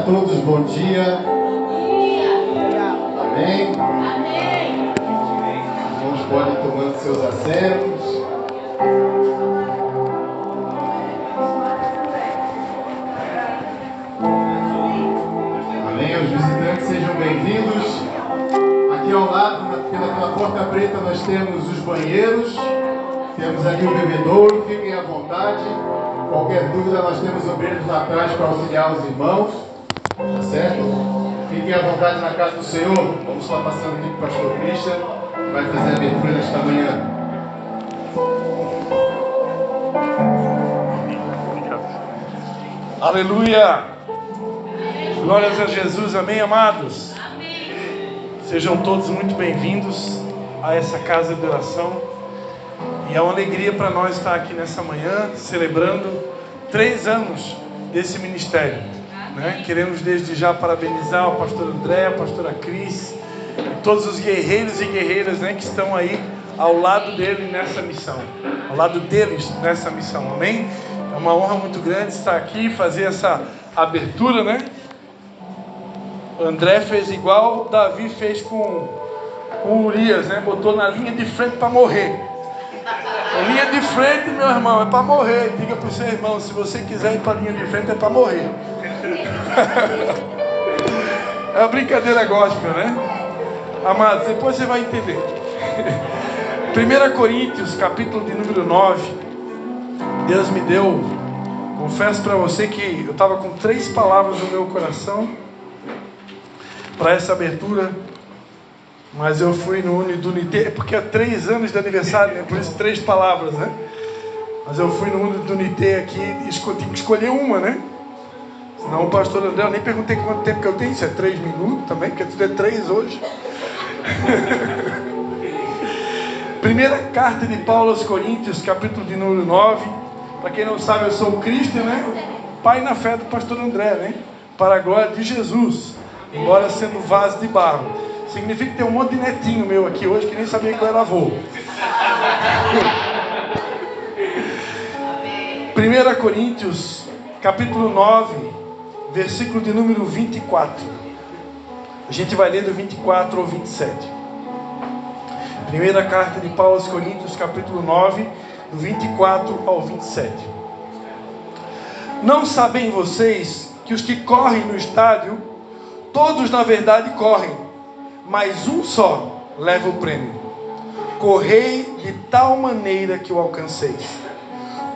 a todos, bom dia. Amém? Irmãos, podem tomando seus assentos. Amém? Os visitantes sejam bem-vindos. Aqui ao lado, pela porta preta, nós temos os banheiros. Temos ali o bebedouro, fiquem à vontade. Qualquer dúvida, nós temos obreiros lá atrás para auxiliar os irmãos. Tá certo? Fiquem à vontade na casa do Senhor. Vamos estar passando aqui para o pastor Christian, que vai fazer a abertura nesta manhã. Aleluia! Glórias a Jesus, amém, amados? Sejam todos muito bem-vindos a essa casa de oração. E é uma alegria para nós estar aqui nessa manhã, celebrando 3 anos desse ministério, né? Queremos desde já parabenizar o pastor André, a pastora Cris, e todos os guerreiros e guerreiras, né, que estão aí ao lado dele nessa missão, ao lado deles nessa missão, amém? É uma honra muito grande estar aqui e fazer essa abertura, né? O André fez igual Davi fez com Urias, né? Botou na linha de frente para morrer. A linha de frente, meu irmão, é para morrer. Diga para o seu irmão, se você quiser ir para a linha de frente, é para morrer. É uma brincadeira gospel, né? Amados, depois você vai entender. 1 Coríntios, capítulo de número 9. Deus me deu, confesso para você que eu estava com 3 palavras no meu coração para essa abertura, mas eu fui no Unidunité, porque é 3 anos de aniversário, né? Por isso 3 palavras, né? Mas eu fui no Unidunité aqui e tinha que escolher uma, né? Senão o pastor André, eu nem perguntei quanto tempo que eu tenho, se é 3 minutos também, porque tudo é 3 hoje. Primeira carta de Paulo aos Coríntios, capítulo de número 9. Para quem não sabe, eu sou o Christian, né? Pai na fé do pastor André, né? Para a glória de Jesus, embora sendo vaso de barro. Significa que tem um monte de netinho meu aqui hoje que nem sabia que eu era avô. 1 Coríntios, capítulo 9, versículo de número 24. A gente vai ler do 24 ao 27. Primeira carta de Paulo aos Coríntios, capítulo 9, do 24 ao 27. Não sabem vocês que os que correm no estádio, todos na verdade correm, mas um só leva o prêmio. Correi de tal maneira que o alcanceis.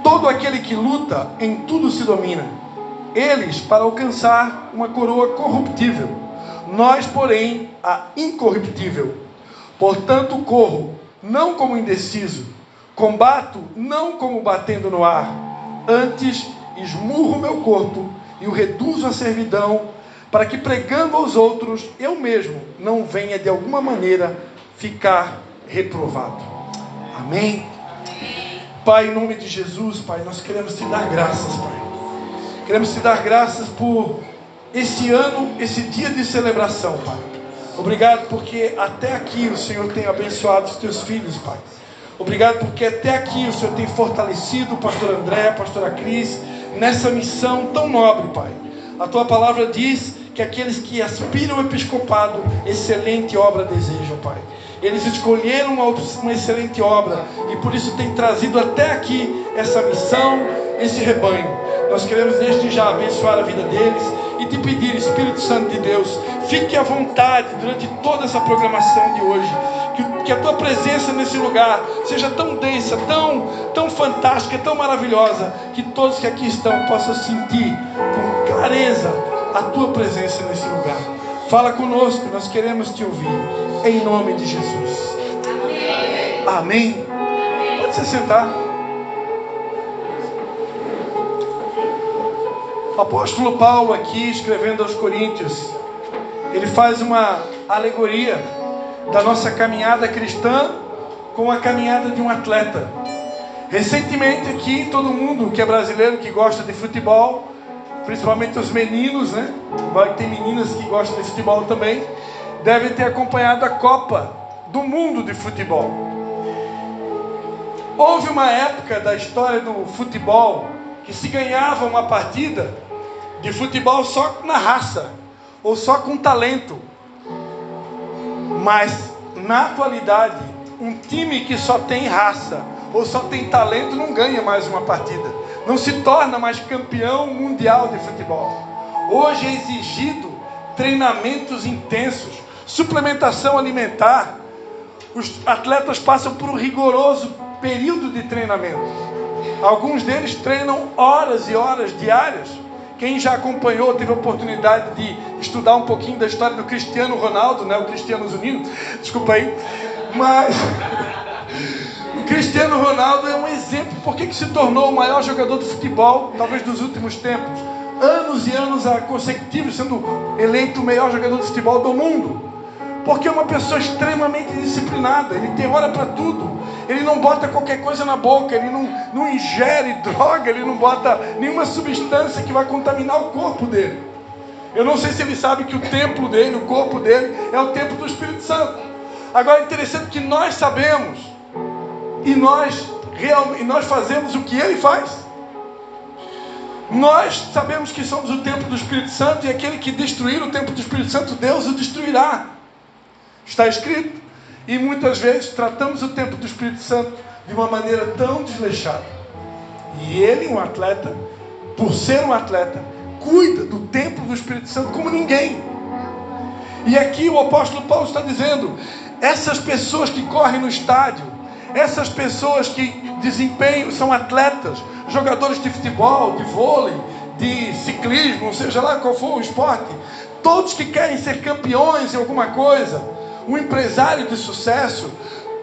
Todo aquele que luta, em tudo se domina. Eles para alcançar uma coroa corruptível, nós, porém, a incorruptível. Portanto, corro, não como indeciso, combato, não como batendo no ar, antes esmurro meu corpo e o reduzo à servidão, para que pregando aos outros, eu mesmo não venha de alguma maneira ficar reprovado. Amém? Pai, em nome de Jesus, Pai, nós queremos te dar graças, Pai. Queremos te dar graças por esse ano, esse dia de celebração, Pai. Obrigado porque até aqui o Senhor tem abençoado os teus filhos, Pai. Obrigado porque até aqui o Senhor tem fortalecido o pastor André, a pastora Cris, nessa missão tão nobre, Pai. A tua palavra diz que aqueles que aspiram ao episcopado, excelente obra desejam, Pai. Eles escolheram uma excelente obra e por isso tem trazido até aqui essa missão, esse rebanho. Nós queremos desde já abençoar a vida deles e te pedir, Espírito Santo de Deus, fique à vontade durante toda essa programação de hoje. Que a tua presença nesse lugar seja tão densa, tão fantástica, tão maravilhosa, que todos que aqui estão possam sentir com clareza a tua presença nesse lugar. Fala conosco, nós queremos te ouvir, em nome de Jesus. Amém. Pode se sentar. O apóstolo Paulo aqui, escrevendo aos Coríntios, ele faz uma alegoria da nossa caminhada cristã com a caminhada de um atleta. Recentemente aqui, todo mundo que é brasileiro, que gosta de futebol, principalmente os meninos, né? Vai ter meninas que gostam de futebol também, devem ter acompanhado a Copa do Mundo de Futebol. Houve uma época da história do futebol que se ganhava uma partida, de futebol só na raça, ou só com talento. Mas, na atualidade, um time que só tem raça, ou só tem talento, não ganha mais uma partida. Não se torna mais campeão mundial de futebol. Hoje é exigido treinamentos intensos, suplementação alimentar. Os atletas passam por um rigoroso período de treinamento. Alguns deles treinam horas e horas diárias. Quem já acompanhou, teve a oportunidade de estudar um pouquinho da história do Cristiano Ronaldo, né? O Cristiano Zunino, desculpa aí, mas o Cristiano Ronaldo é um exemplo. Por que se tornou o maior jogador de futebol, talvez dos últimos tempos? Anos e anos consecutivos sendo eleito o melhor jogador de futebol do mundo. Porque é uma pessoa extremamente disciplinada. Ele tem hora para tudo. Ele não bota qualquer coisa na boca. Ele não ingere droga. Ele não bota nenhuma substância que vai contaminar o corpo dele. Eu não sei se ele sabe que o templo dele, o corpo dele, é o templo do Espírito Santo. Agora é interessante que nós sabemos. E nós fazemos o que ele faz. Nós sabemos que somos o templo do Espírito Santo. E aquele que destruir o templo do Espírito Santo, Deus o destruirá. Está escrito. E muitas vezes tratamos o templo do Espírito Santo de uma maneira tão desleixada. E ele, um atleta, por ser um atleta, cuida do templo do Espírito Santo como ninguém. E aqui o apóstolo Paulo está dizendo: essas pessoas que correm no estádio, essas pessoas que desempenham, são atletas, jogadores de futebol, de vôlei, de ciclismo, seja lá qual for o esporte, todos que querem ser campeões em alguma coisa, um empresário de sucesso,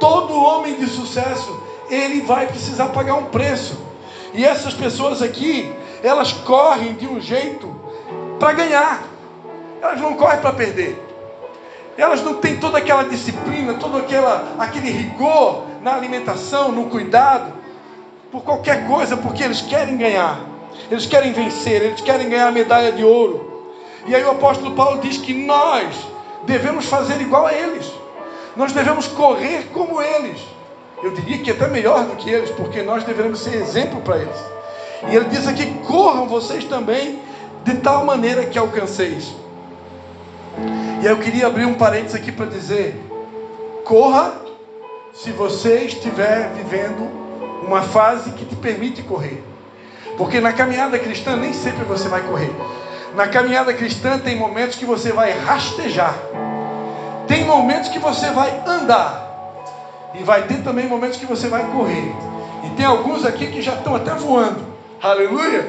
todo homem de sucesso, ele vai precisar pagar um preço. E essas pessoas aqui, elas correm de um jeito para ganhar. Elas não correm para perder. Elas não têm toda aquela disciplina, todo aquele rigor na alimentação, no cuidado, por qualquer coisa, porque eles querem ganhar. Eles querem vencer, eles querem ganhar a medalha de ouro. E aí o apóstolo Paulo diz que nós devemos fazer igual a eles. Nós devemos correr como eles. Eu diria que até melhor do que eles, porque nós devemos ser exemplo para eles. E ele diz aqui: corram vocês também de tal maneira que alcanceis. E eu queria abrir um parênteses aqui para dizer: corra se você estiver vivendo uma fase que te permite correr. Porque na caminhada cristã nem sempre você vai correr. Na caminhada cristã tem momentos que você vai rastejar. Tem momentos que você vai andar. E vai ter também momentos que você vai correr. E tem alguns aqui que já estão até voando. Aleluia!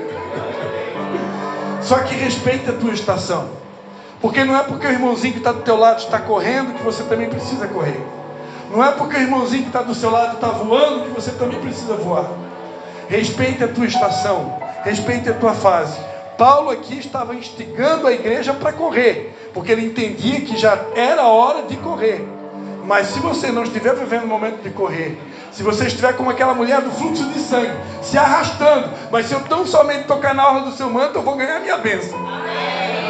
Só que respeita a tua estação. Porque não é porque o irmãozinho que está do teu lado está correndo que você também precisa correr. Não é porque o irmãozinho que está do seu lado está voando que você também precisa voar. Respeite a tua estação. Respeite a tua fase. Paulo aqui estava instigando a igreja para correr, porque ele entendia que já era hora de correr. Mas se você não estiver vivendo o momento de correr, se você estiver como aquela mulher do fluxo de sangue, se arrastando, mas se eu tão somente tocar na orla do seu manto, eu vou ganhar minha bênção.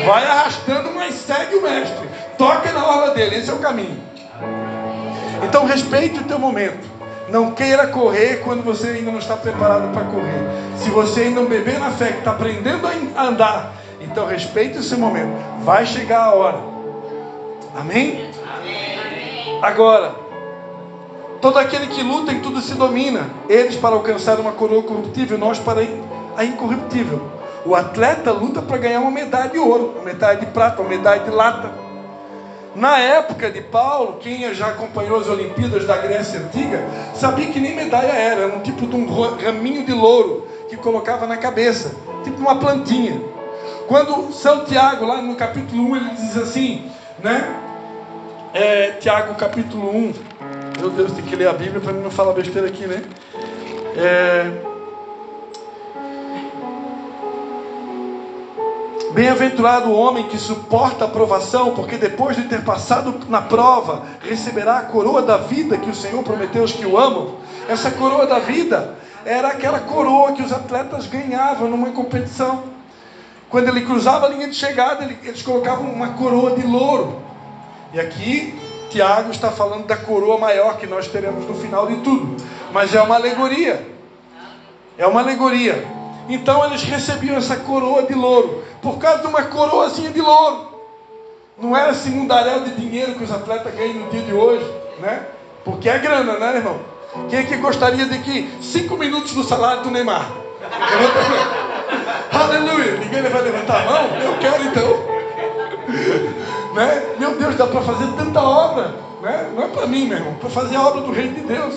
Vai arrastando, mas segue o mestre. Toca na orla dele, esse é o caminho. Então respeite o teu momento. Não queira correr quando você ainda não está preparado para correr. Se você ainda não beber na fé, que está aprendendo a andar, então respeite o seu momento. Vai chegar a hora. Amém? Amém. Agora, todo aquele que luta em tudo se domina. Eles para alcançar uma coroa corruptível, nós para a incorruptível. O atleta luta para ganhar uma medalha de ouro, uma medalha de prata, uma medalha de lata. Na época de Paulo, quem já acompanhou as Olimpíadas da Grécia Antiga, sabia que nem medalha era um tipo de um raminho de louro que colocava na cabeça, tipo uma plantinha. Quando São Tiago, lá no capítulo 1, ele diz assim, né? Tiago capítulo 1, meu Deus, tem que ler a Bíblia para não falar besteira aqui, né? Bem-aventurado o homem que suporta a provação, porque depois de ter passado na prova, receberá a coroa da vida que o Senhor prometeu aos que o amam. Essa coroa da vida era aquela coroa que os atletas ganhavam numa competição. Quando ele cruzava a linha de chegada, eles colocavam uma coroa de louro. E aqui, Tiago está falando da coroa maior que nós teremos no final de tudo. Mas é uma alegoria. É uma alegoria. Então eles recebiam essa coroa de louro, por causa de uma coroazinha de louro. Não era esse mundaréu de dinheiro que os atletas ganham no dia de hoje, né? Porque é grana, né, irmão? Quem é que gostaria de que 5 minutos do salário do Neymar? Aleluia! Ninguém vai levantar a mão? Eu quero então. Né? Meu Deus, dá para fazer tanta obra, né? Não é para mim, meu irmão, para fazer a obra do reino de Deus.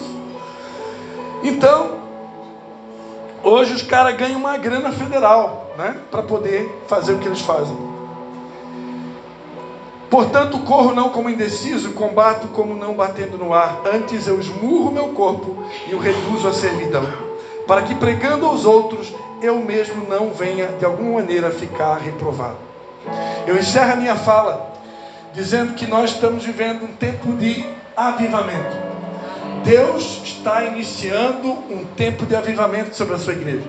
Então, hoje os caras ganham uma grana federal, né? Para poder fazer o que eles fazem. Portanto, corro não como indeciso, combato como não batendo no ar. Antes eu esmurro meu corpo e o reduzo à servidão, para que pregando aos outros, eu mesmo não venha de alguma maneira ficar reprovado. Eu encerro a minha fala dizendo que nós estamos vivendo um tempo de avivamento. Deus está iniciando um tempo de avivamento sobre a sua igreja.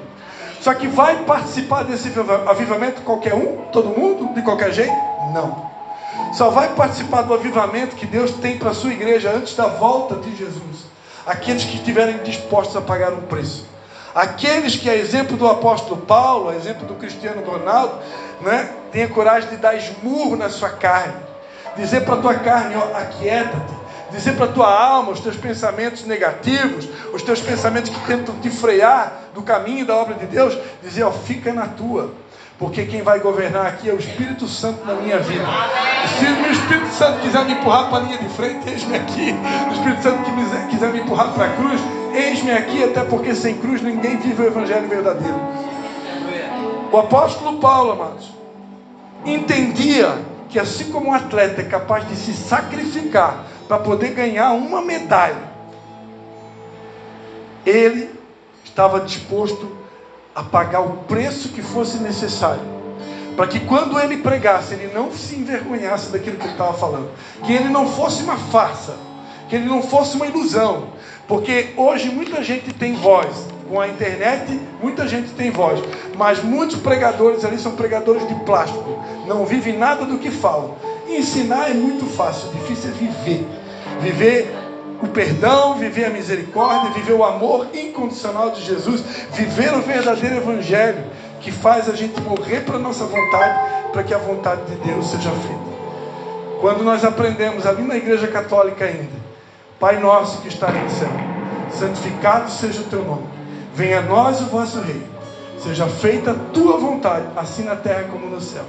Só que vai participar desse avivamento qualquer um? Todo mundo? De qualquer jeito? Não. Só vai participar do avivamento que Deus tem para a sua igreja antes da volta de Jesus aqueles que estiverem dispostos a pagar um preço. Aqueles que, a exemplo do apóstolo Paulo, a exemplo do Cristiano Ronaldo, né, tenha coragem de dar esmurro na sua carne, dizer para a tua carne, ó, aquieta-te, dizer para a tua alma os teus pensamentos negativos, os teus pensamentos que tentam te frear do caminho da obra de Deus, dizer, ó, fica na tua, porque quem vai governar aqui é o Espírito Santo na minha vida. Se o Espírito Santo quiser me empurrar para a linha de frente, eis-me aqui. Se o Espírito Santo quiser me empurrar para a cruz, eis-me aqui, até porque sem cruz ninguém vive o Evangelho verdadeiro. O apóstolo Paulo, amados, entendia que assim como um atleta é capaz de se sacrificar para poder ganhar uma medalha, ele estava disposto a pagar o preço que fosse necessário, para que quando ele pregasse, ele não se envergonhasse daquilo que ele estava falando, que ele não fosse uma farsa, que ele não fosse uma ilusão, porque hoje muita gente tem voz, com a internet muita gente tem voz, mas muitos pregadores ali são pregadores de plástico, não vivem nada do que falam. Ensinar é muito fácil, difícil é viver o perdão, viver a misericórdia, viver o amor incondicional de Jesus, viver o verdadeiro evangelho que faz a gente morrer para a nossa vontade, para que a vontade de Deus seja feita. Quando nós aprendemos ali na igreja católica ainda, Pai nosso que está no céu, santificado seja o teu nome, venha a nós o vosso reino, seja feita a tua vontade, assim na terra como no céu.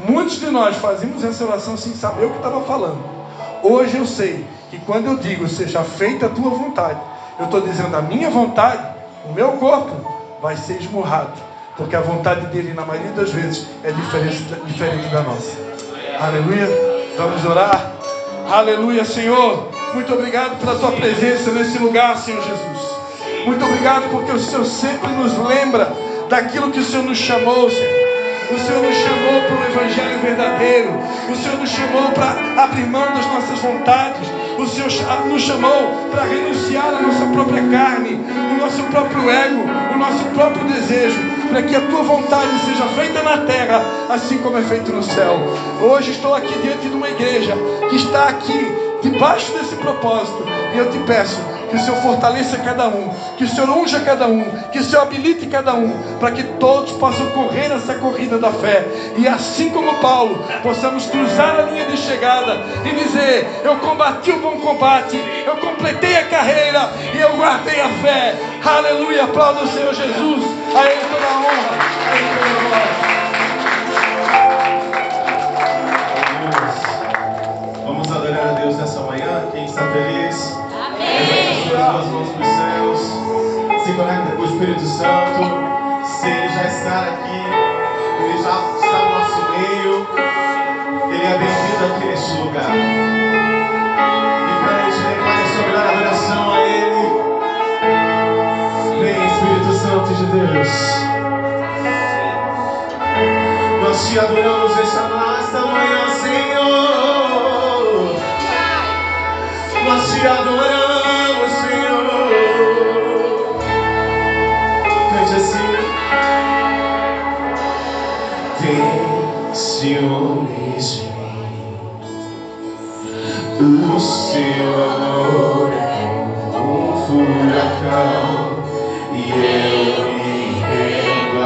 Muitos de nós fazíamos essa oração sem saber o que estava falando. Hoje eu sei que quando eu digo seja feita a tua vontade, eu estou dizendo a minha vontade, o meu corpo vai ser esmurrado, porque a vontade dele na maioria das vezes é diferente da nossa. Aleluia, vamos orar. Aleluia, Senhor, muito obrigado pela tua presença nesse lugar, Senhor Jesus. Muito obrigado porque o Senhor sempre nos lembra daquilo que o Senhor nos chamou, Senhor. O Senhor nos chamou para o Evangelho verdadeiro. O Senhor nos chamou para abrir mão das nossas vontades. O Senhor nos chamou para renunciar à nossa própria carne, o nosso próprio ego, o nosso próprio desejo, para que a tua vontade seja feita na terra, assim como é feito no céu. Hoje estou aqui diante de uma igreja que está aqui, debaixo desse propósito, e eu te peço que o Senhor fortaleça cada um, que o Senhor unja cada um, que o Senhor habilite cada um, para que todos possam correr essa corrida da fé, e assim como Paulo, possamos cruzar a linha de chegada e dizer, eu combati o bom combate, eu completei a carreira, e eu guardei a fé. Aleluia, aplauda o Senhor Jesus, a Ele toda a honra, a Ele toda a glória. Vamos adorar a Deus nessa manhã. Quem está feliz? Amém. Suas duas mãos para os céus. Se conecta com o Espírito Santo. Se Ele já está aqui, Ele já está no nosso meio, Ele é bem-vindo aqui neste lugar. E cante, declare sobre a adoração a Ele. Vem, Espírito Santo de Deus. Nós te adoramos esta manhã, Senhor. Nós te adoramos, Senhor. Cante assim. Vem, ciúmes de mim. O seu amor é como um furacão, e eu me rendo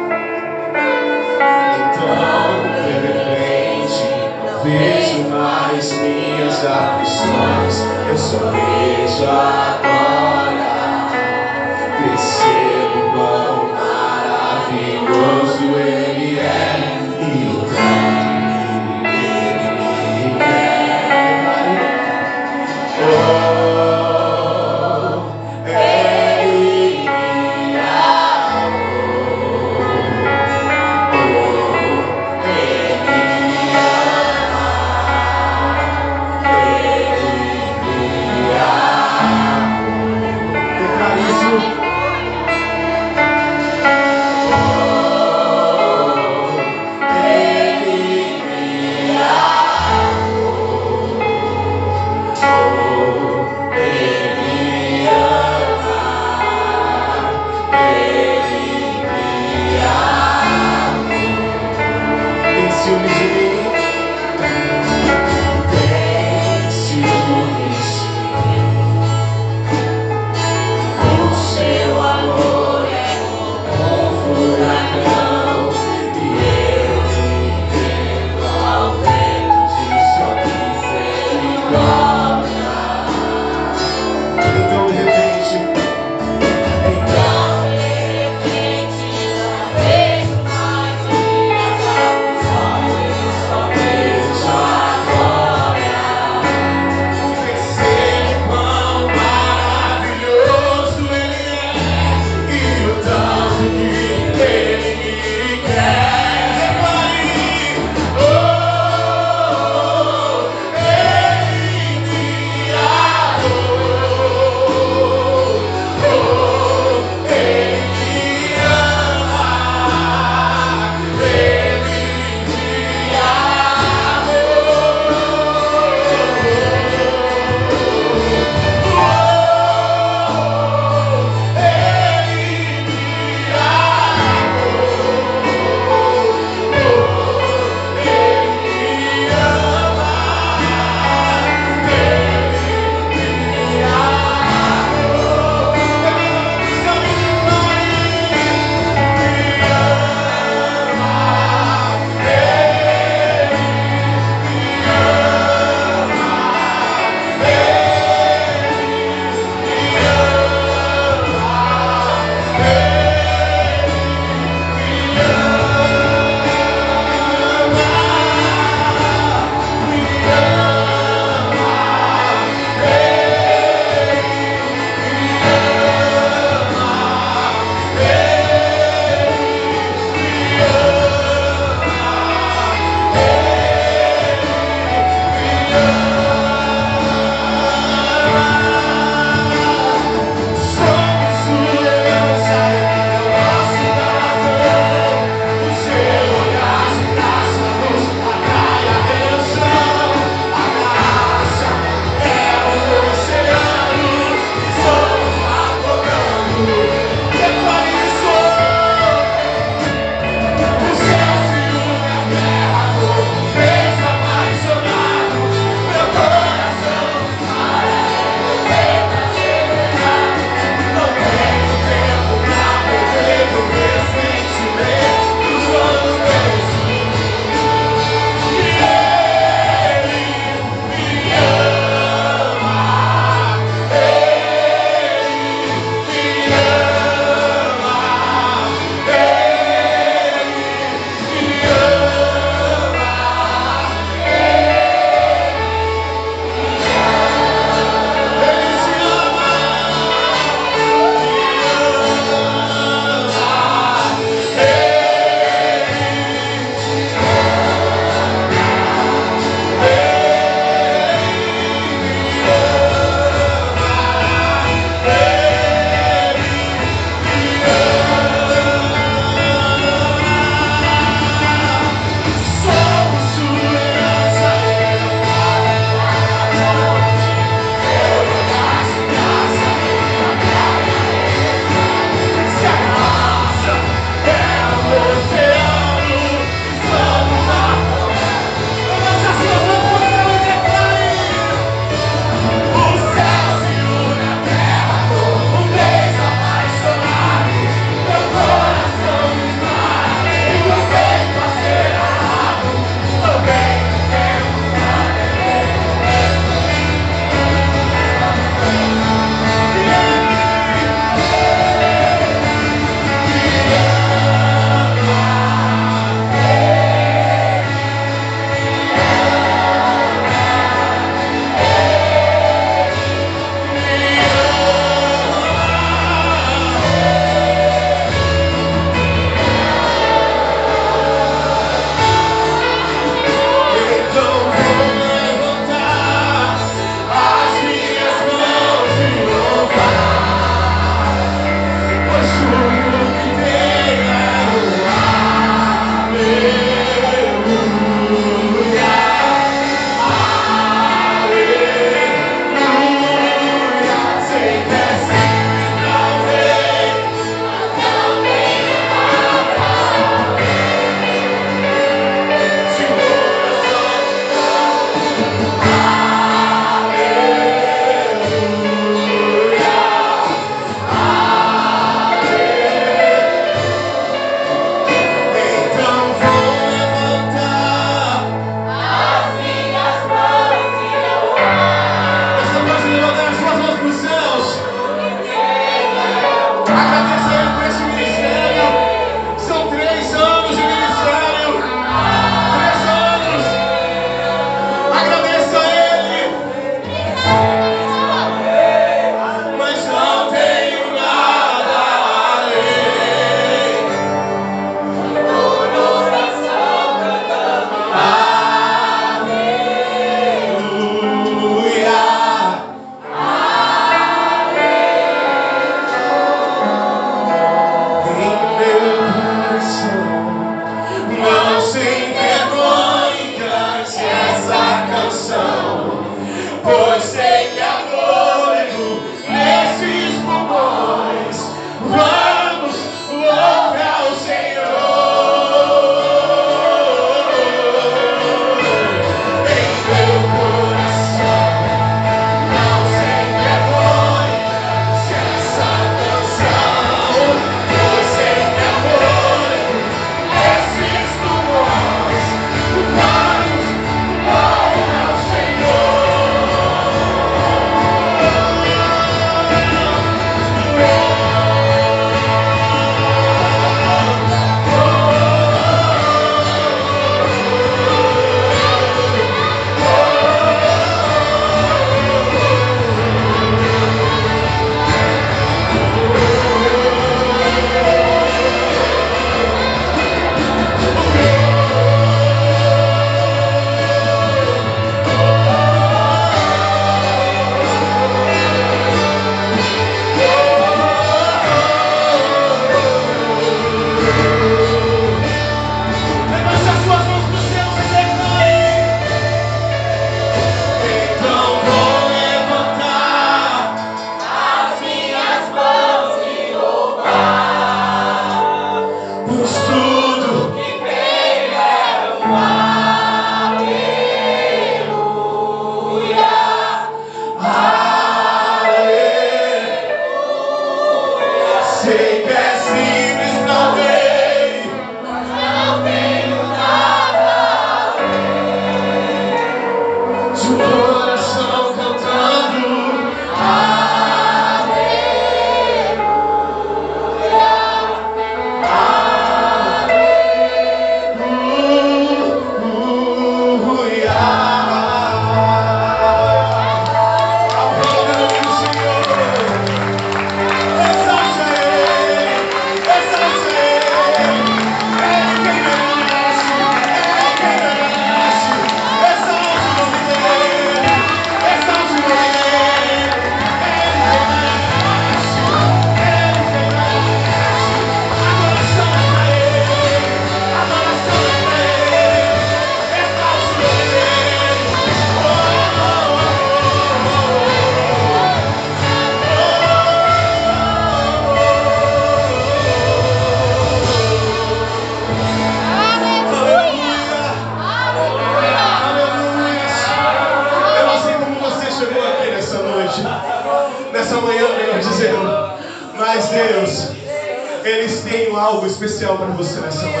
Eles têm algo especial para você nessa manhã.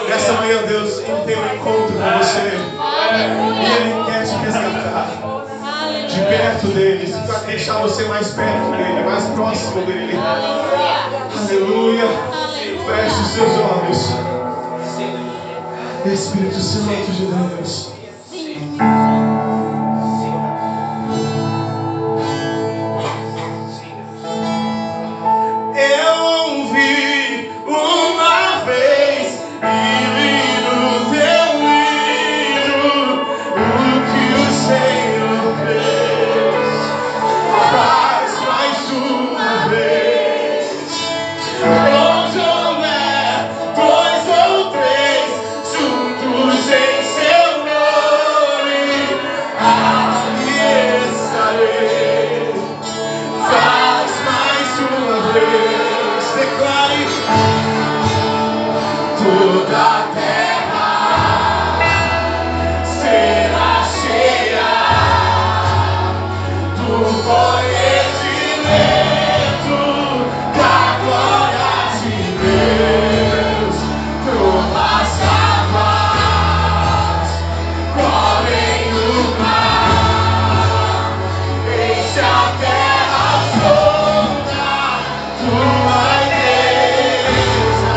Nessa manhã, Deus, Ele tem um encontro com você. E Ele quer te resgatar de perto deles, para deixar você mais perto dele, mais próximo dele. Aleluia. Feche os seus olhos. Espírito Santo de Deus. Eu ouvi uma vez e li no teu livro o que o Senhor fez. Faz mais uma vez. Onde houver dois ou três juntos em seu nome, ali estarei. Faz mais uma vez. Declare: toda a terra será cheia do conhecimento da glória de Deus. Como as águas correm no mar, enche a terra toda tua igreja.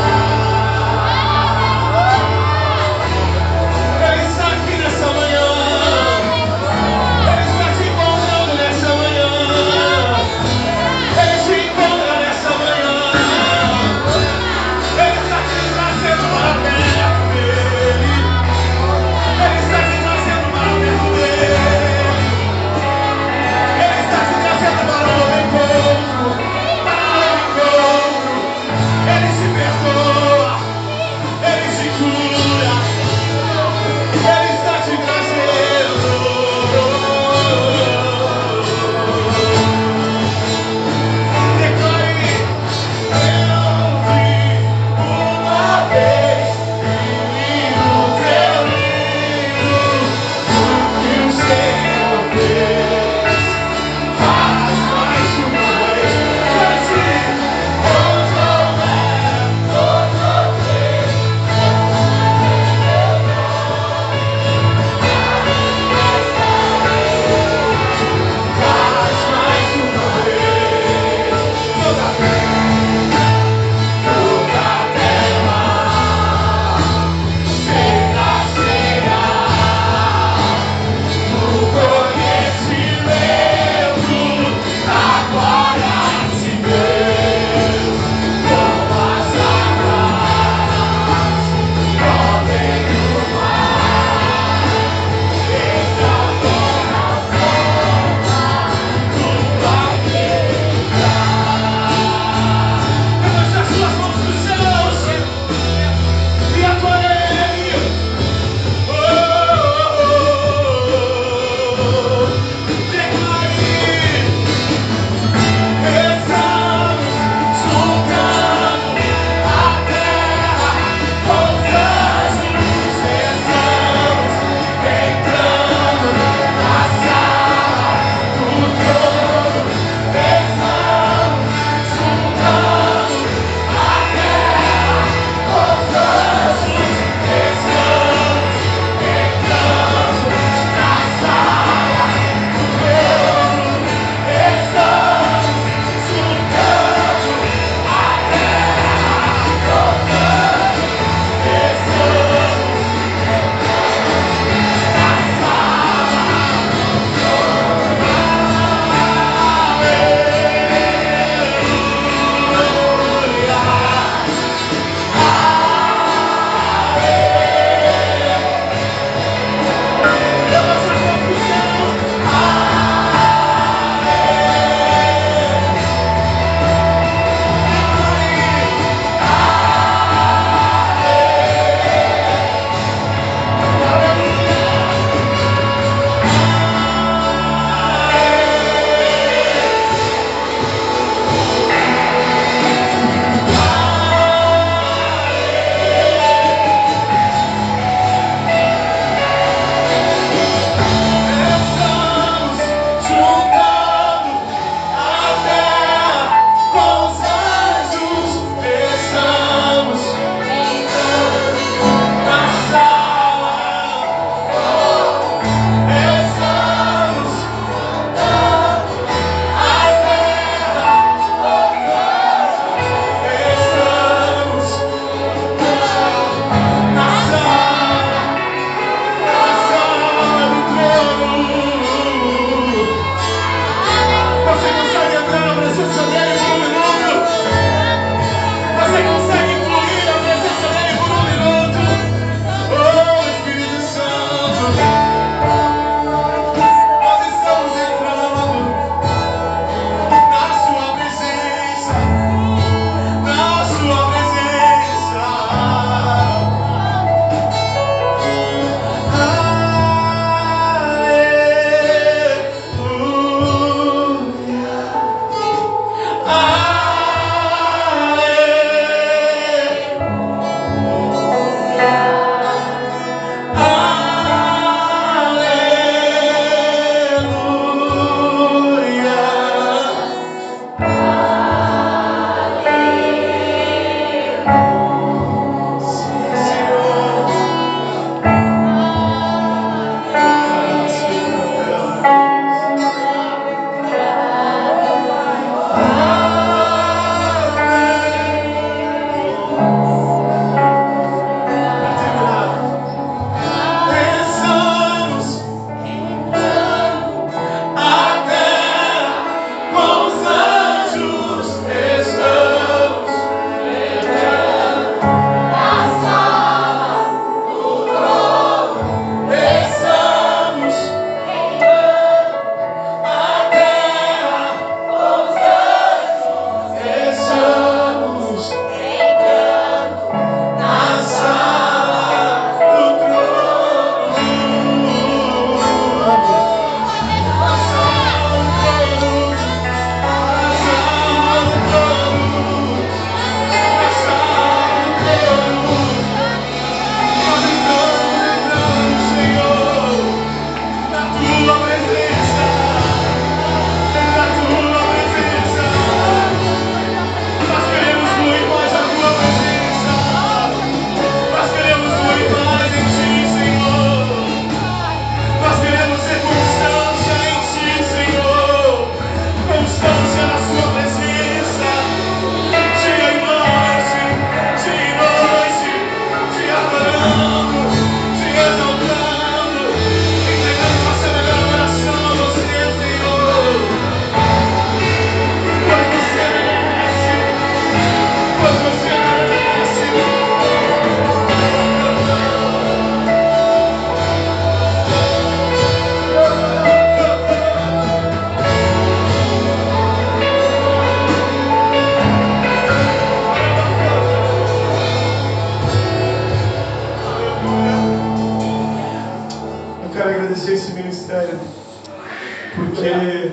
porque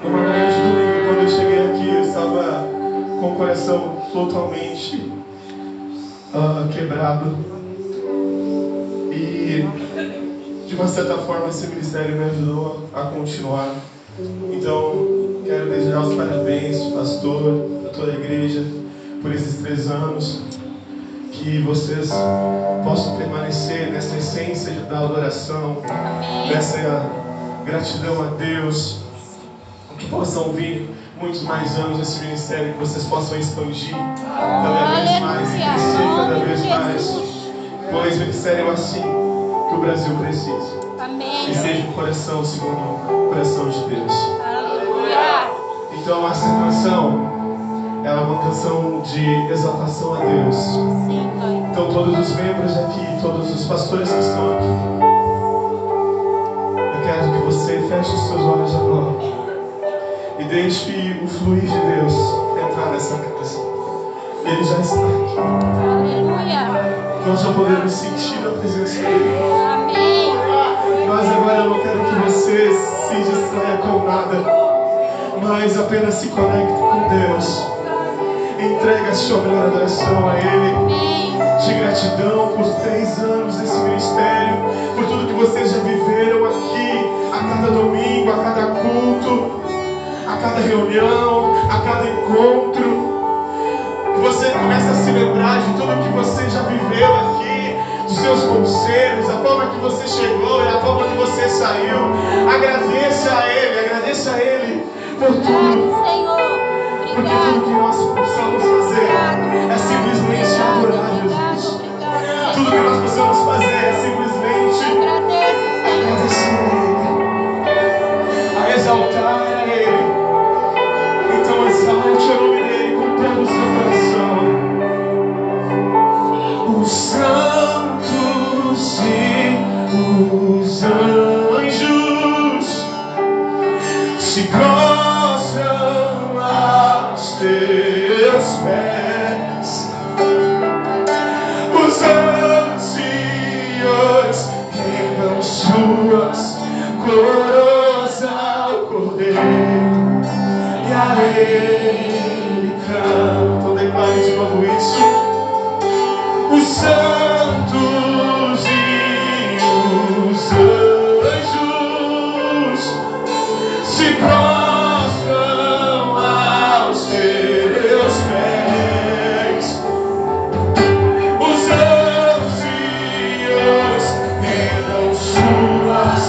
numa manhã de domingo, quando eu cheguei aqui, eu estava com o coração totalmente quebrado. E de uma certa forma esse ministério me ajudou a continuar. Então quero desejar os parabéns, pastor, a toda a igreja, por esses 3 anos. Que vocês possam permanecer nessa essência da adoração, nessa gratidão a Deus, que possam vir muitos mais anos nesse ministério, que vocês possam expandir cada vez mais e crescer cada vez mais, pois ministério é assim que o Brasil precisa. Amém. E seja um coração segundo o coração de Deus. Aleluia. Então essa canção, ela é uma canção de exaltação a Deus. Sim, Pai. Então todos os membros aqui, todos os pastores que estão aqui, eu quero que você feche os seus olhos agora e deixe o fluir de Deus entrar nessa casa. Ele já está aqui. Aleluia. Nós já podemos sentir a presença dele. Amém. Mas agora eu não quero que você se distraia com nada, mas apenas se conecte com Deus. Entrega a sua melhor adoração a Ele. Amém. De gratidão por 3 anos nesse ministério, por tudo que vocês já viveram aqui, a cada domingo, a cada culto, a cada reunião, a cada encontro. Que você comece a se lembrar de tudo que você já viveu aqui, dos seus conselhos, a forma que você chegou e a forma que você saiu. Agradeça a Ele por tudo. Senhor. Porque tudo que nós possamos fazer é simplesmente adorar Jesus. Tudo que nós possamos fazer é simplesmente agradecer a Ele, a exaltar a Ele. Então exalte o nome dEle com todo o seu coração. Os santos e os anjos se prostram aos teus pés. Os anciãos queimam suas coroas ao Cordeiro e a Ele cantam. Declare de novo isso. Os santos e os anjos se prostram aos teus pés. Os anciãos rendam suas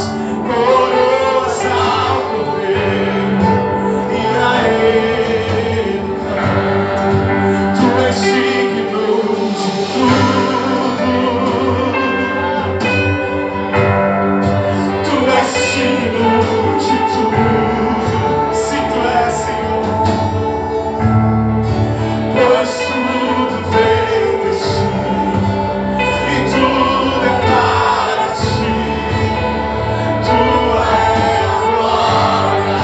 coroas ao Cordeiro e a Ele cantam. Tu és digno de tudo. Tu és digno de tudo. Se tu és, Senhor, pois tudo vem de ti e tudo é para ti. Tua é a glória.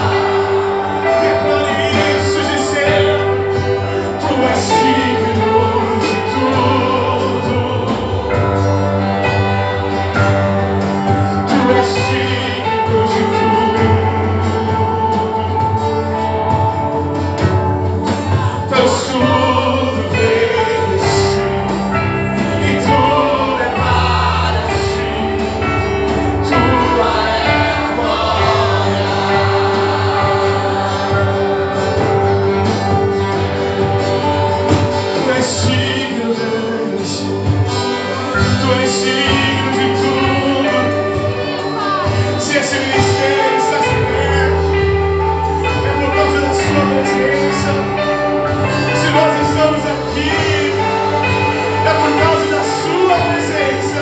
Declare isso dizendo: Tu és digno de tudo. Tu és digno de tudo. Pois tudo vem de ti e tudo é para ti. Tua é a glória. Tu és digno, Deus. Tu és digno de tudo. Se esse ministério está se vendo, é por causa da sua presença. Se nós estamos aqui, é por causa da sua presença.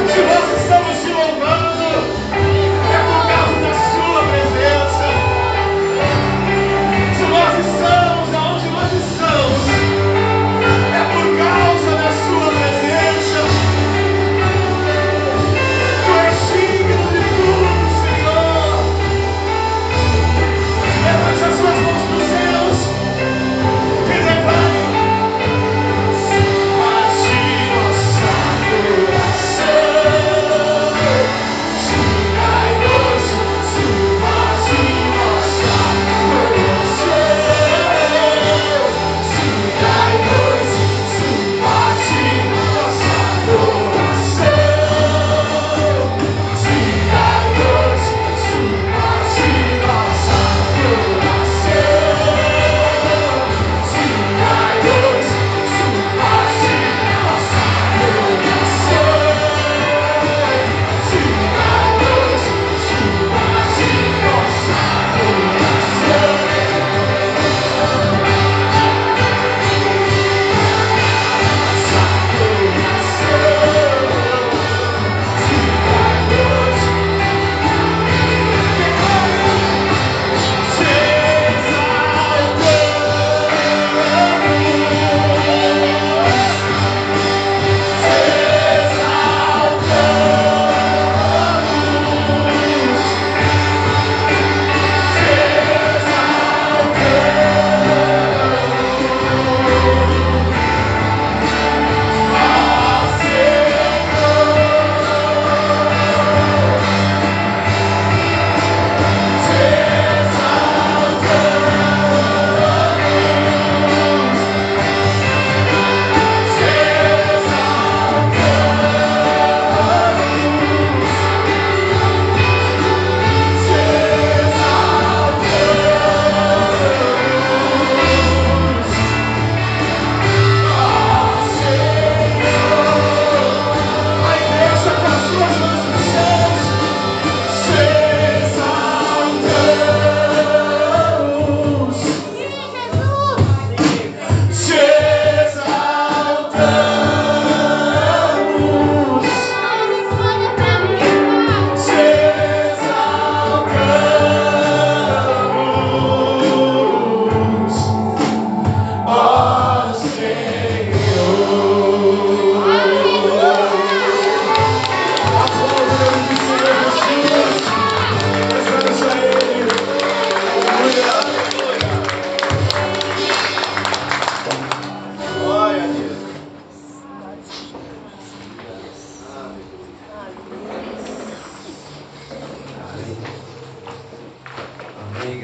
Se nós estamos te louvando, é por causa da sua presença. Se nós estamos aonde nós estamos, é por causa da sua presença. Tu és digno de tudo.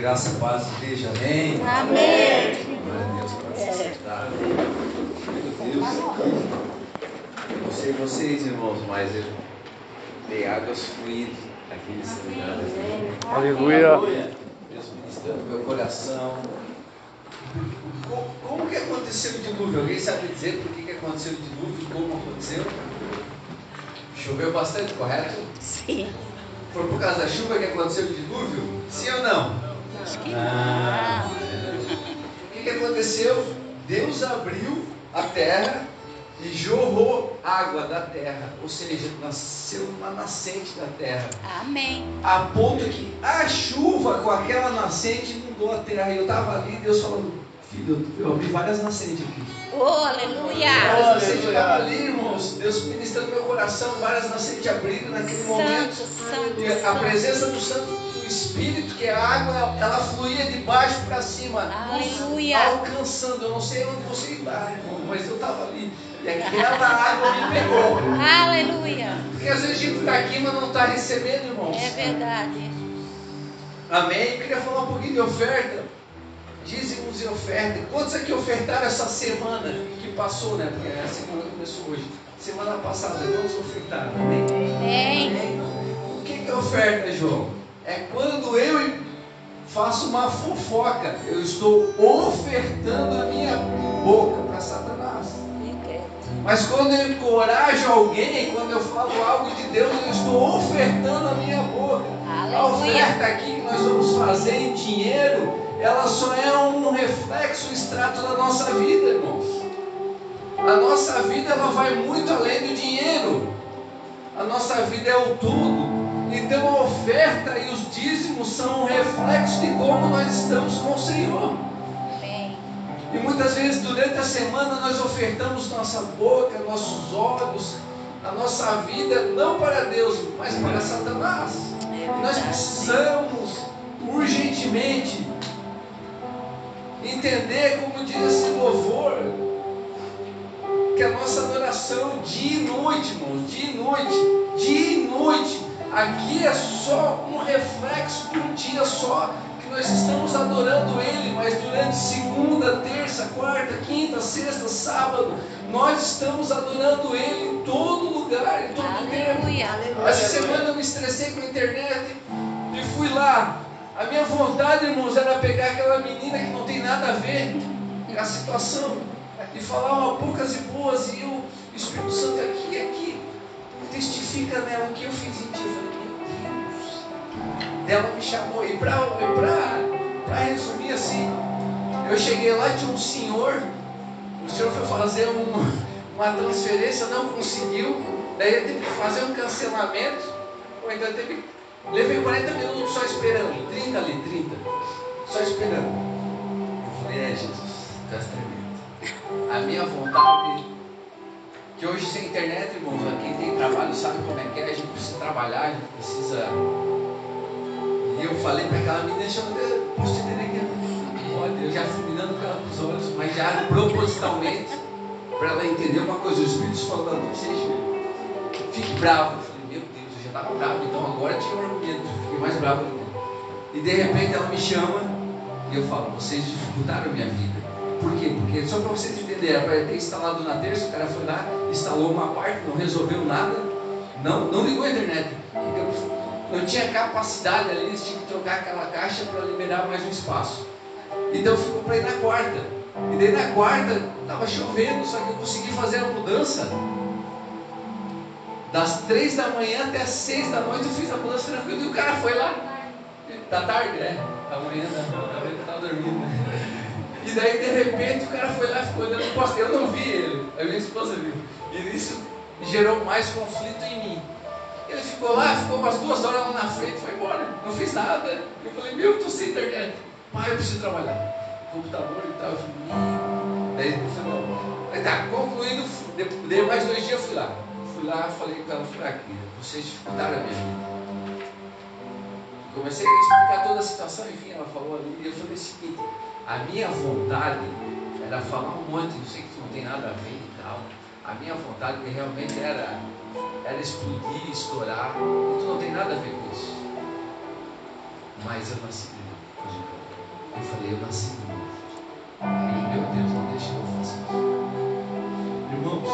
graça e paz, igreja, amém? Amém. Glória a Deus para essa cidade. Meu Deus. Não sei vocês, irmãos, mas eu dei águas fluindo aqui nesse lugar. Aleluia. Deus ministrando meu coração. Como que aconteceu o dilúvio? Alguém sabe dizer por que aconteceu o dilúvio? Como aconteceu? Choveu bastante, correto? Sim. Foi por causa da chuva que aconteceu o dilúvio? Sim ou não? Acho que Ah. O que aconteceu? Deus abriu a terra e jorrou água da terra, ou seja, nasceu uma nascente da terra. Amém. A ponto que a chuva com aquela nascente inundou a terra. E eu estava ali, Deus falando, filho, eu abri várias nascentes aqui. Oh, aleluia. Várias nascentes estavam ali, irmãos. Deus ministrando no meu coração, várias nascentes abrindo naquele momento. Santo, E a santo. presença do Santo do Espírito, que é a água, ela fluía de baixo para cima, Aleluia. alcançando. Eu não sei onde você está, irmão, mas eu estava ali. E aquela água me pegou. Aleluia. Porque às vezes a gente está aqui, mas não está recebendo, irmãos. É verdade. Amém? Eu queria falar um pouquinho de oferta. Dízimos e oferta. Quantos aqui ofertaram essa semana que passou, né? Porque a semana começou hoje. Semana passada, quantos ofertaram? Amém? Amém. O que é oferta, João? É quando eu faço uma fofoca. Eu estou ofertando a minha boca para Satanás. Mas quando eu encorajo alguém, quando eu falo algo de Deus, eu estou ofertando a minha boca. Aleluia. A oferta aqui que nós vamos fazer em dinheiro, ela só é um reflexo, um extrato da nossa vida, irmãos. A nossa vida, ela vai muito além do dinheiro. A nossa vida é o tudo. Então a oferta e os dízimos são um reflexo de como nós estamos com o Senhor. Amém. E muitas vezes durante a semana nós ofertamos nossa boca, nossos olhos, a nossa vida, não para Deus, mas para Satanás. E nós precisamos urgentemente entender, como diz esse louvor, que a nossa adoração dia e noite, irmãos, dia e noite, aqui é só um reflexo de um dia só que nós estamos adorando Ele, mas durante segunda, terça, quarta, quinta, sexta, sábado, nós estamos adorando Ele em todo lugar, em todo tempo. Aleluia. Essa semana eu me estressei com a internet e fui lá. A minha vontade, irmãos, era pegar aquela menina que não tem nada a ver com a situação e falar uma poucas e boas, e o Espírito Santo aqui testifica nela o que eu fiz em ti. Eu falei, meu Deus. Ela me chamou, e para resumir assim, eu cheguei lá, tinha um senhor, o senhor foi fazer uma transferência, não conseguiu, daí eu tive que fazer um cancelamento, ou então levei 40 minutos só esperando, 30, só esperando. Eu falei, Jesus, tu és tremendo. A minha vontade, que hoje sem internet, irmãos, quem tem trabalho sabe como é que é, a gente precisa trabalhar, a gente precisa. E eu falei para aquela menina, deixa eu até posso te entender aqui. Olha, eu já fui mirando com ela com os olhos, mas já propositalmente, para ela entender uma coisa, o Espírito falando, não seja, fique bravo. Eu falei, meu Deus, eu já estava bravo, então agora tinha um argumento, fiquei mais bravo ainda. E de repente ela me chama e eu falo, vocês dificultaram a minha vida. Por quê? Porque, só para vocês entenderem, era para ter instalado na terça, o cara foi lá, instalou uma parte, não resolveu nada, não ligou a internet. Não tinha capacidade ali, eles tinham que trocar aquela caixa para liberar mais um espaço. Então ficou para ir na quarta. E daí na quarta, estava chovendo, só que eu consegui fazer a mudança. Das 3 da manhã até as 6 da noite eu fiz a mudança tranquilo e o cara foi lá. Da tarde, da manhã, eu estava dormindo. E daí de repente o cara foi lá e ficou olhando no poste. Eu não vi ele, a minha esposa viu. E isso gerou mais conflito em mim. Ele ficou lá, ficou umas 2 horas lá na frente, foi embora, não fiz nada. Eu falei, meu, estou sem internet. Pai, eu preciso trabalhar. Computador e tal. Eu falei, meu. Daí ele falou, não. Aí tá, concluindo, dei mais 2 dias, fui lá. Fui lá, falei com ela, falei, aqui, vocês dificultaram a minha vida. Comecei a explicar toda a situação, enfim, ela falou ali, e eu falei o seguinte, a minha vontade era falar um monte, eu sei que não tem nada a ver e tal, a minha vontade realmente era explodir, estourar, e tu não tem nada a ver com isso, mas eu nasci de novo. Eu falei, eu nasci de novo. E meu Deus, não deixa eu fazer isso. Irmãos,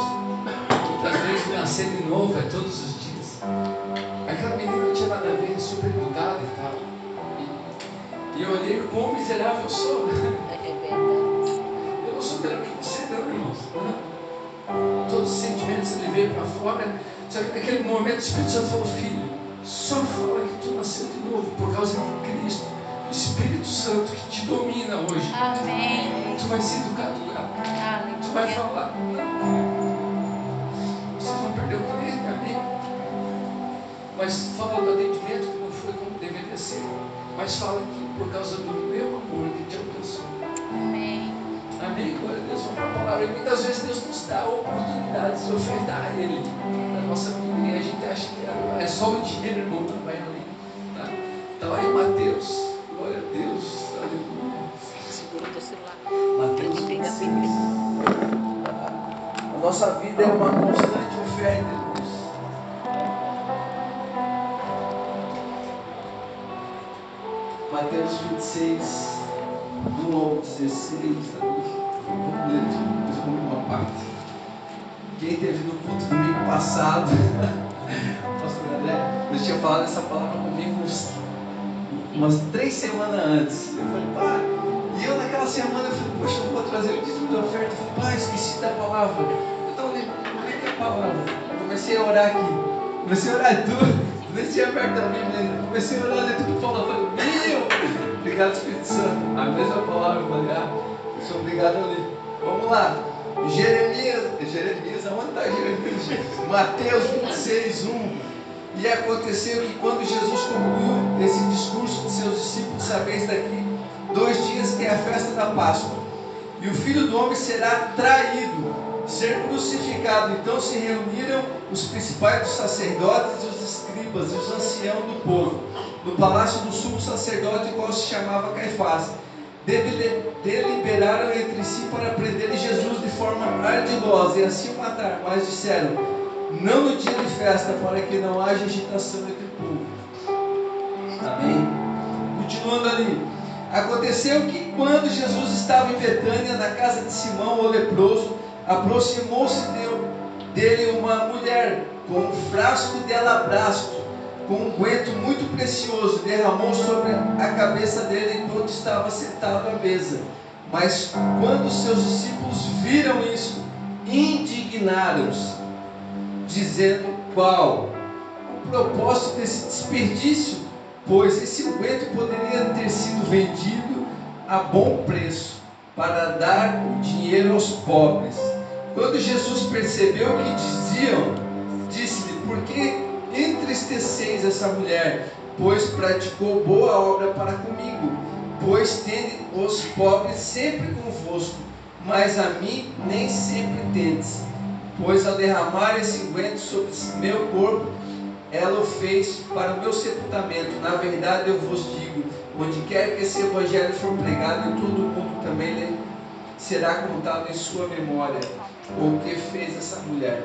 muitas vezes nascer de novo é todos os dias. Aquela menina não tinha nada a ver, super educada e tal. E eu olhei o quão miserável eu sou. Eu não sou melhor que você, não, irmãos. Todos os sentimentos ele veio para fora. Só que naquele momento o Espírito Santo falou, filho, só fala que tu nasceu de novo por causa de Cristo. O Espírito Santo que te domina hoje. Amém. Tu vai ser educado, Aleluia. tu vai falar. Você não perdeu com ele, amém? Mas fala do atendimento que não foi como deveria ser. Mas fala que por causa do meu amor que te alcançou. Amém. Amém? Glória a Deus, vamos para a palavra. E muitas vezes Deus nos dá oportunidades de ofertar a Ele na nossa vida. E a gente acha que é só o dinheiro, irmão, não vai além. Tá? Então aí Mateus, glória a Deus, aleluia. Segura o teu celular. Mateus Pega a 26. Bíblia. A nossa vida é uma constante oferta, irmãos. Mateus 26, do 1 ao 16, vamos ler depois uma parte. Quem teve no culto domingo passado, pastor André, eu tinha falado essa palavra comigo umas 3 semanas antes. Eu falei, pá, e eu naquela semana eu falei, poxa, eu vou trazer o dízimo da oferta. Eu falei, pá, esqueci da palavra. Então, lembrei da palavra. Eu comecei a orar aqui, comecei a orar tudo. Comecei a apertar a Bíblia, comecei a orar, ler tudo que falava. Eu falei, meu! Obrigado, Espírito Santo. A mesma palavra, eu falei, eu sou obrigado a ler. Vamos lá. Jeremias, aonde está Jeremias, gente? Mateus 26, 1. E aconteceu que quando Jesus concluiu esse discurso de seus discípulos, sabeis daqui 2 dias que é a festa da Páscoa. E o Filho do Homem será traído, ser crucificado. Então se reuniram os principais dos sacerdotes e os escribas e os anciãos do povo, no palácio do sumo sacerdote, qual se chamava Caifás. Deliberaram entre si para prender Jesus de forma ardilosa e assim o matar, mas disseram, não no dia de festa, para que não haja agitação entre o povo. Amém? Continuando ali. Aconteceu que quando Jesus estava em Betânia, na casa de Simão, o leproso, aproximou-se dele uma mulher com um frasco de alabastro, com um unguento muito precioso, derramou sobre a cabeça dele enquanto estava sentado à mesa. Mas quando seus discípulos viram isso, indignaram-se, dizendo, qual o propósito desse desperdício? Pois esse unguento poderia ter sido vendido a bom preço, para dar o dinheiro aos pobres. Quando Jesus percebeu o que diziam, disse-lhe, por que entristeceis essa mulher? Pois praticou boa obra para comigo. Pois tende os pobres sempre convosco, mas a mim nem sempre tendes. Pois ao derramar esse unguento sobre meu corpo, ela o fez para o meu sepultamento. Na verdade eu vos digo, onde quer que esse evangelho for pregado, em todo o mundo também será contado em sua memória o que fez essa mulher.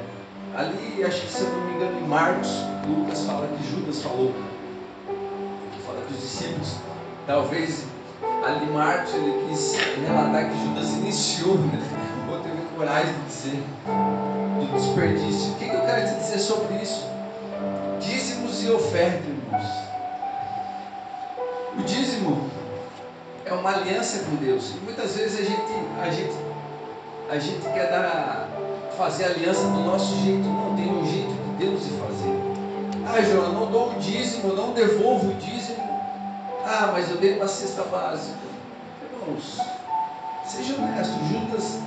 Ali, acho que se eu não me engano, em Marcos, Lucas fala que Judas falou, fala que os discípulos, talvez ali Marcos ele quis relatar que Judas iniciou, né? Ou teve coragem de dizer do desperdício. O que eu quero te dizer sobre isso? Dízimos e oferta, irmãos. O dízimo é uma aliança com Deus. E muitas vezes a gente quer fazer aliança do nosso jeito. Não tem um jeito de Deus de fazer. João, eu não dou o dízimo, eu não devolvo o dízimo. Mas eu dei uma cesta básica. Irmãos, seja honesto. Judas,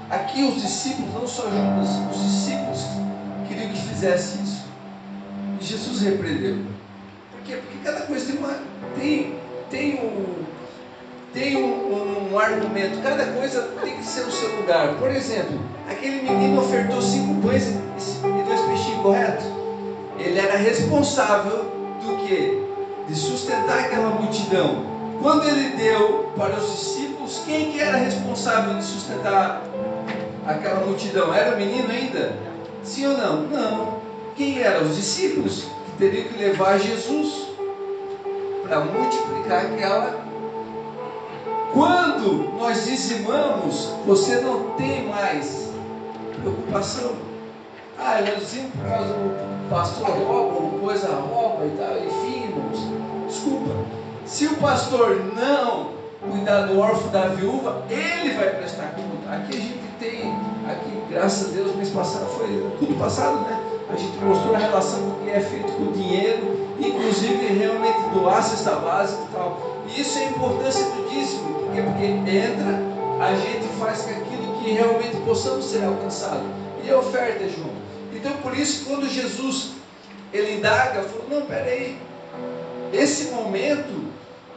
aqui os discípulos, não só Judas, os discípulos queriam que fizesse isso. E Jesus repreendeu. Por quê? Porque cada coisa tem um argumento. Cada coisa tem que ser o seu lugar. Por exemplo, aquele menino ofertou 5 pães e 2 peixinhos, correto? Ele era responsável do quê? De sustentar aquela multidão. Quando ele deu para os discípulos, quem que era responsável de sustentar aquela multidão? Era o menino ainda? Sim ou não? Não. Quem eram? Os discípulos, que teriam que levar Jesus para multiplicar aquela. Quando nós dizimamos, você não tem mais preocupação. Eu dizimo por causa do pastor rouba, ou coisa rouba e tal. Enfim, irmãos, desculpa. Se o pastor não cuidar do órfão, da viúva, ele vai prestar conta. Aqui a gente tem, graças a Deus, mês passado, foi tudo passado, né? A gente mostrou a relação com o que é feito com o dinheiro, inclusive realmente doar a cesta básica e tal. E isso é a importância do dízimo, porque entra, a gente faz com aquilo que realmente possamos ser alcançados. E a oferta, João. Então, por isso, quando Jesus, ele indaga, falou, não, peraí, esse momento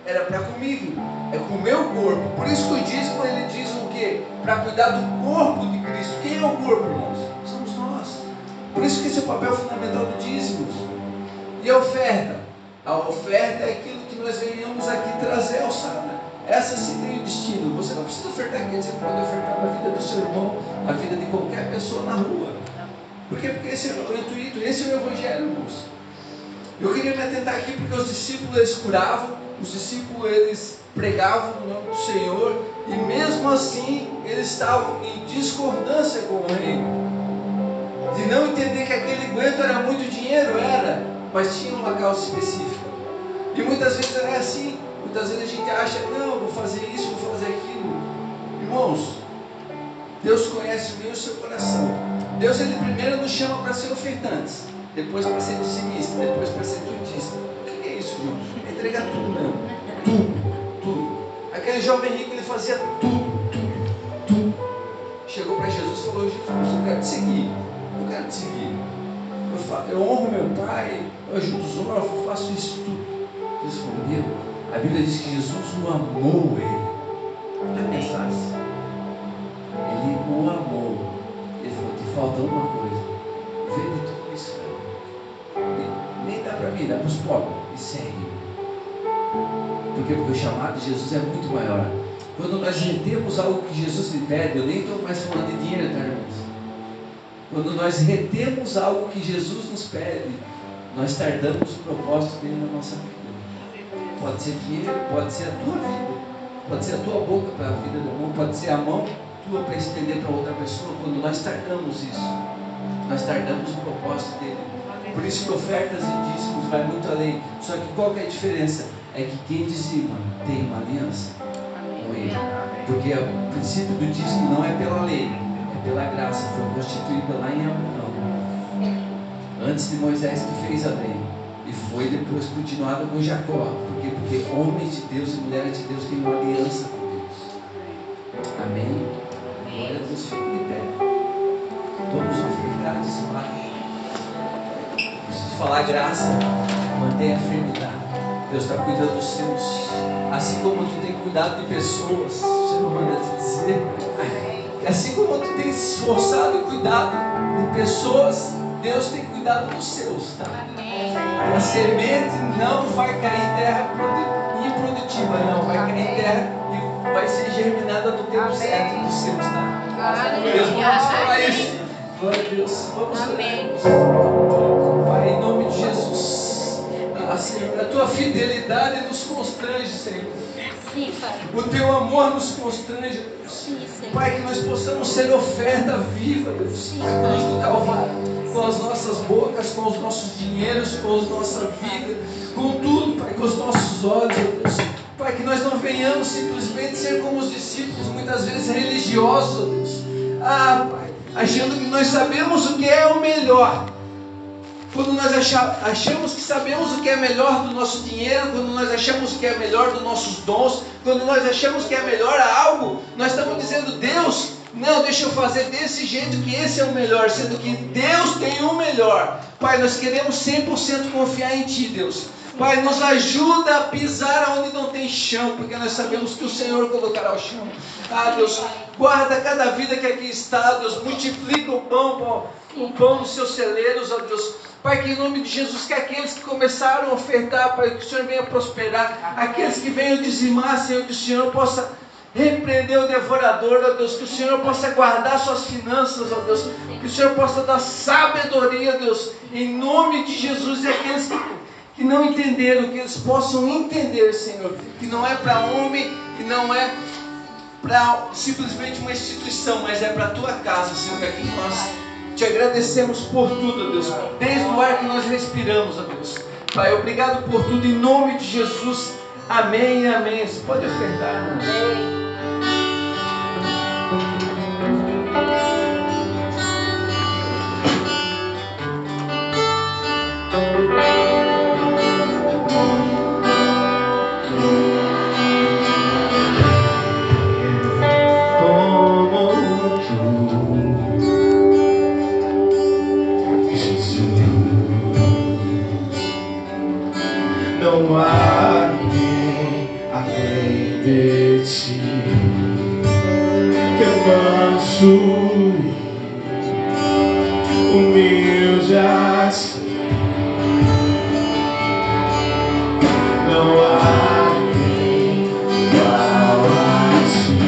era para comigo, é com o meu corpo. Por isso que o dízimo, ele diz o quê? Para cuidar do corpo de Cristo. Quem é o corpo, irmãos? Somos nós. Por isso que esse é o papel fundamental do dízimo. E a oferta? A oferta é aquilo que nós venhamos aqui trazer ao sábado. Essa sim tem o destino. Você não precisa ofertar aqui, você pode ofertar na vida do seu irmão, na vida de qualquer pessoa na rua. Por quê? Porque esse é o intuito, esse é o evangelho, irmãos. Eu queria me atentar aqui porque os discípulos eles curavam, os discípulos eles pregavam no nome do Senhor, e mesmo assim eles estavam em discordância com o reino, de não entender que aquele aguento era muito dinheiro, mas tinha uma causa específica. E muitas vezes era assim, muitas vezes a gente acha, não, vou fazer isso, vou fazer aquilo. Irmãos, Deus conhece bem o seu coração. Deus, ele primeiro nos chama para ser ofertantes, depois para ser dizimista, depois para ser tudista. O que é isso, irmão? É entregar tudo mesmo. Tudo. Aquele jovem rico, ele fazia tudo. Chegou para Jesus e falou, Jesus, eu quero te seguir. Eu honro meu pai, eu ajudo os órfãos, eu faço isso tudo. Jesus respondeu, a Bíblia diz que Jesus o amou ele. Olha a mensagem. Ele o amou. Ele falou, te falta uma coisa. Vende tudo isso. Nem dá para mim, dá para os pobres. E segue. Porque o chamado de Jesus é muito maior. Quando nós retemos algo que Jesus lhe pede, eu nem estou mais falando de dinheiro, tá, irmãos? Quando nós retemos algo que Jesus nos pede, nós tardamos o propósito dele na nossa vida. Pode ser dinheiro, pode ser a tua vida, pode ser a tua boca para a vida do irmão, pode ser a mão tua para estender para outra pessoa. Quando nós tardamos isso, nós tardamos o propósito dele. Por isso que ofertas e dízimos vai muito além. Só que qual que é a diferença? É que quem dizima tem uma aliança com ele. Porque o princípio do dízimo não é pela lei, pela graça, foi constituída lá em Abraão, antes de Moisés que fez a lei, e foi depois continuada com Jacó. Por quê? Porque homens de Deus e mulheres de Deus têm uma aliança com Deus. Amém? Glória a Deus, fique de pé. Todos os ficados embaixo. Preciso falar graça, mantenha a firmidade. Deus está cuidando dos seus, assim como tu tem cuidado de pessoas. O Senhor manda te dizer. Assim como tu tem se esforçado e cuidado de pessoas, Deus tem cuidado dos seus, tá? A semente não vai cair em terra improdutiva, não. Vai cair em terra e vai ser germinada no tempo certo dos seus, tá? Deus, vamos falar isso. Glória a Deus. Vamos orar. Pai, em nome de Jesus. Senhor, a tua fidelidade nos constrange, Senhor. O teu amor nos constrange, Deus. Pai, que nós possamos ser oferta viva, Deus, na cruz do Calvário, com as nossas bocas, com os nossos dinheiros, com a nossa vida, com tudo, Pai, com os nossos olhos, Deus. Pai, que nós não venhamos simplesmente ser como os discípulos, muitas vezes religiosos, Deus. Pai, achando que nós sabemos o que é o melhor. Quando nós achamos que sabemos o que é melhor do nosso dinheiro, quando nós achamos que é melhor dos nossos dons, quando nós achamos que é melhor algo, nós estamos dizendo, Deus, não, deixa eu fazer desse jeito que esse é o melhor, sendo que Deus tem o melhor. Pai, nós queremos 100% confiar em Ti, Deus. Pai, nos ajuda a pisar onde não tem chão, porque nós sabemos que o Senhor colocará o chão. Deus, guarda cada vida que aqui está, Deus, multiplica o pão nos seus celeiros, ó Deus. Pai, que em nome de Jesus, que aqueles que começaram a ofertar, Pai, que o Senhor venha prosperar, aqueles que venham dizimar, Senhor, que o Senhor possa repreender o devorador, ó Deus, que o Senhor possa guardar suas finanças, ó Deus, que o Senhor possa dar sabedoria, Deus, em nome de Jesus, e aqueles que que não entenderam, que eles possam entender, Senhor, que não é para homem, que não é para simplesmente uma instituição, mas é para a tua casa, Senhor, aqui nós te agradecemos por tudo, ó Deus, desde o ar que nós respiramos, ó Deus. Pai, obrigado por tudo, em nome de Jesus, amém e amém. Você pode ofertar, irmãos. Não há ninguém além de ti, que manso, humilde assim. Não há ninguém igual a ti.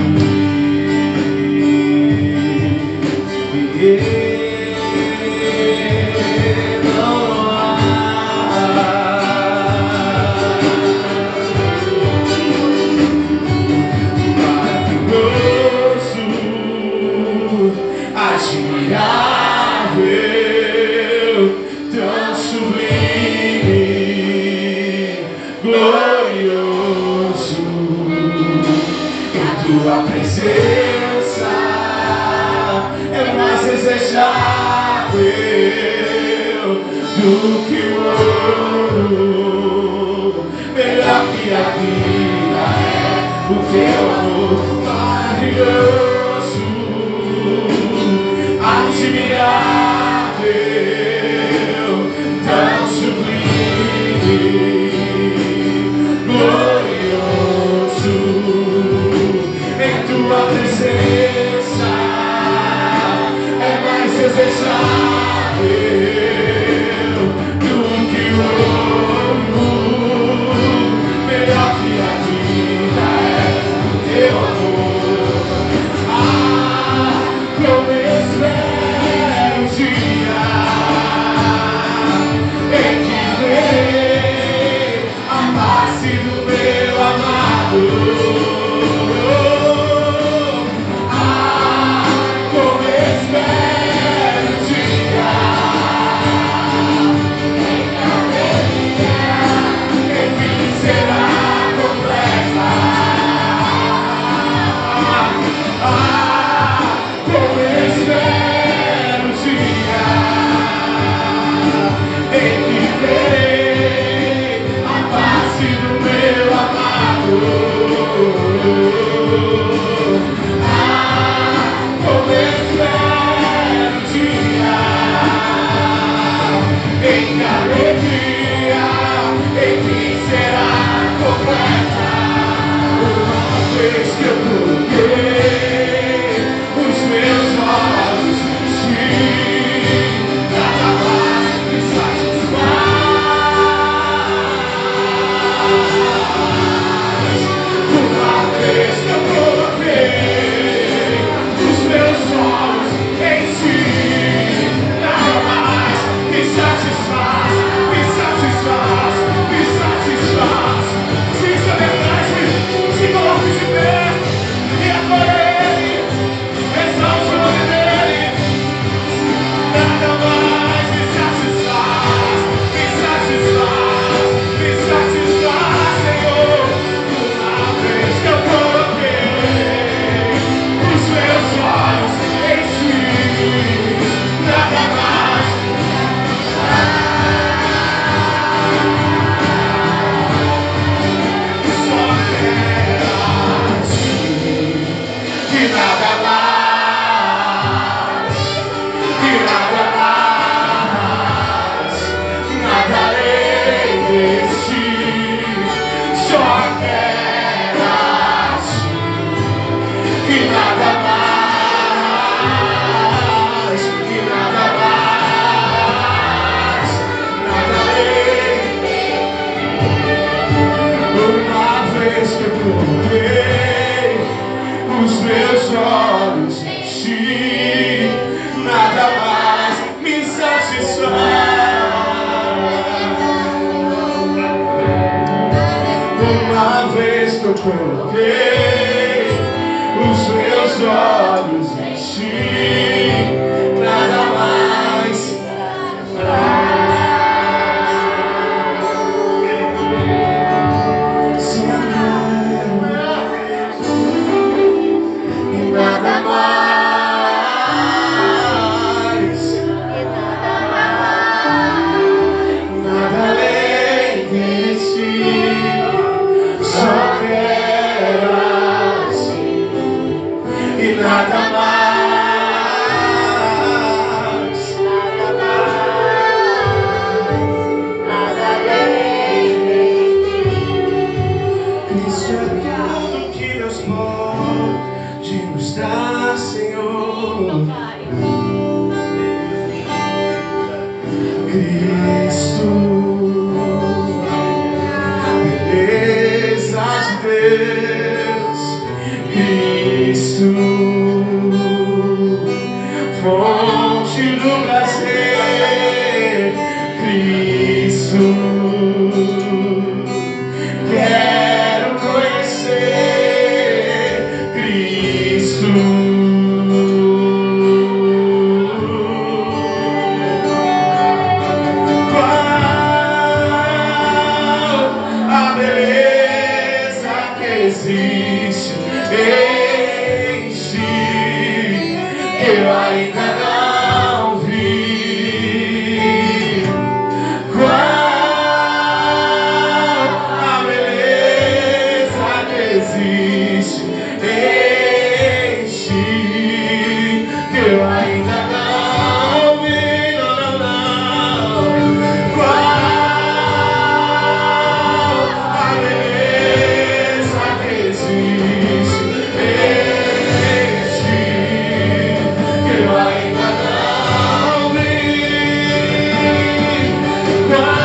Tua presença é mais desejável do que o ouro, melhor que a vida é o teu amor maravilhoso, admirável, tão sublime, tua presença é mais desejável do que o ouro, melhor que a vida é o teu amor. Ah, como eu espero um dia em que verei a face do meu amado. Como espero te coloquei os meus olhos em ti, nada mais. Só quero e nada mais, nada além de ti. Só quero assim e nada mais, nada além de ti. Isso é tudo que Deus pode nos dar, Senhor. Cristo, beleza de Deus, Cristo, fonte do prazer, Cristo, quero conhecer, Cristo. A beleza que existe em ti, que eu ainda não vi. Qual a beleza que existe em ti, que eu ainda não vi. Não, não, não. Qual a beleza que existe em ti, que eu ainda não vi. Qual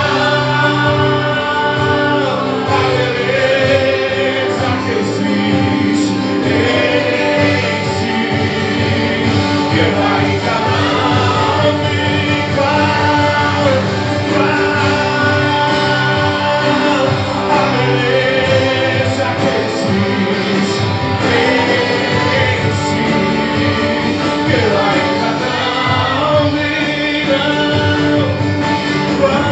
a beleza que existe em ti, que eu ainda não vi. Qual a beleza que existe em ti, que eu ainda não vi. Qual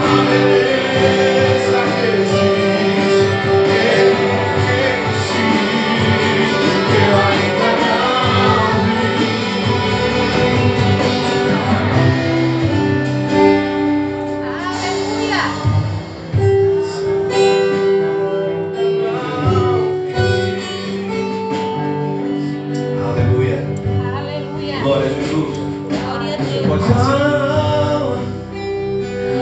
a beleza que existe em ti, que eu ainda não vi. Aleluia. Aleluia. Glória a Jesus. Glória a Deus. Pode ser assim.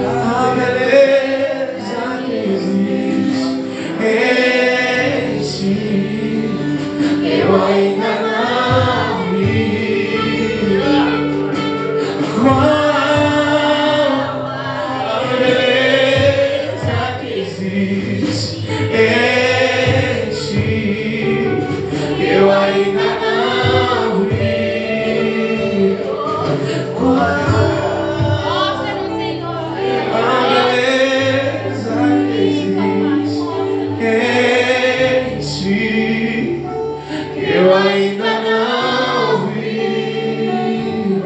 A beleza que existe em ti, eu ainda não vi. Qual a beleza que existe em ti, eu ainda não vi. Qual Mostra-nos, Senhor. a beleza que existe em ti, que eu ainda não vi.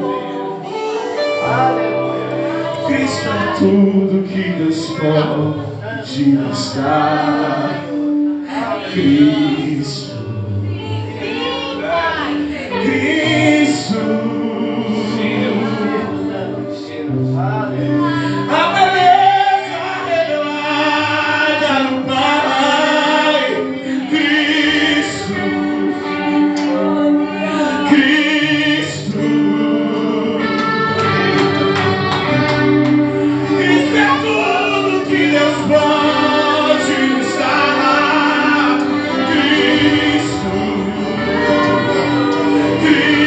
Cristo é tudo que Deus pode nos dar. Cristo, Cristo, a beleza revelada no Pai. Cristo, Cristo, Cristo é tudo que Deus pode nos dar. Cristo, Cristo.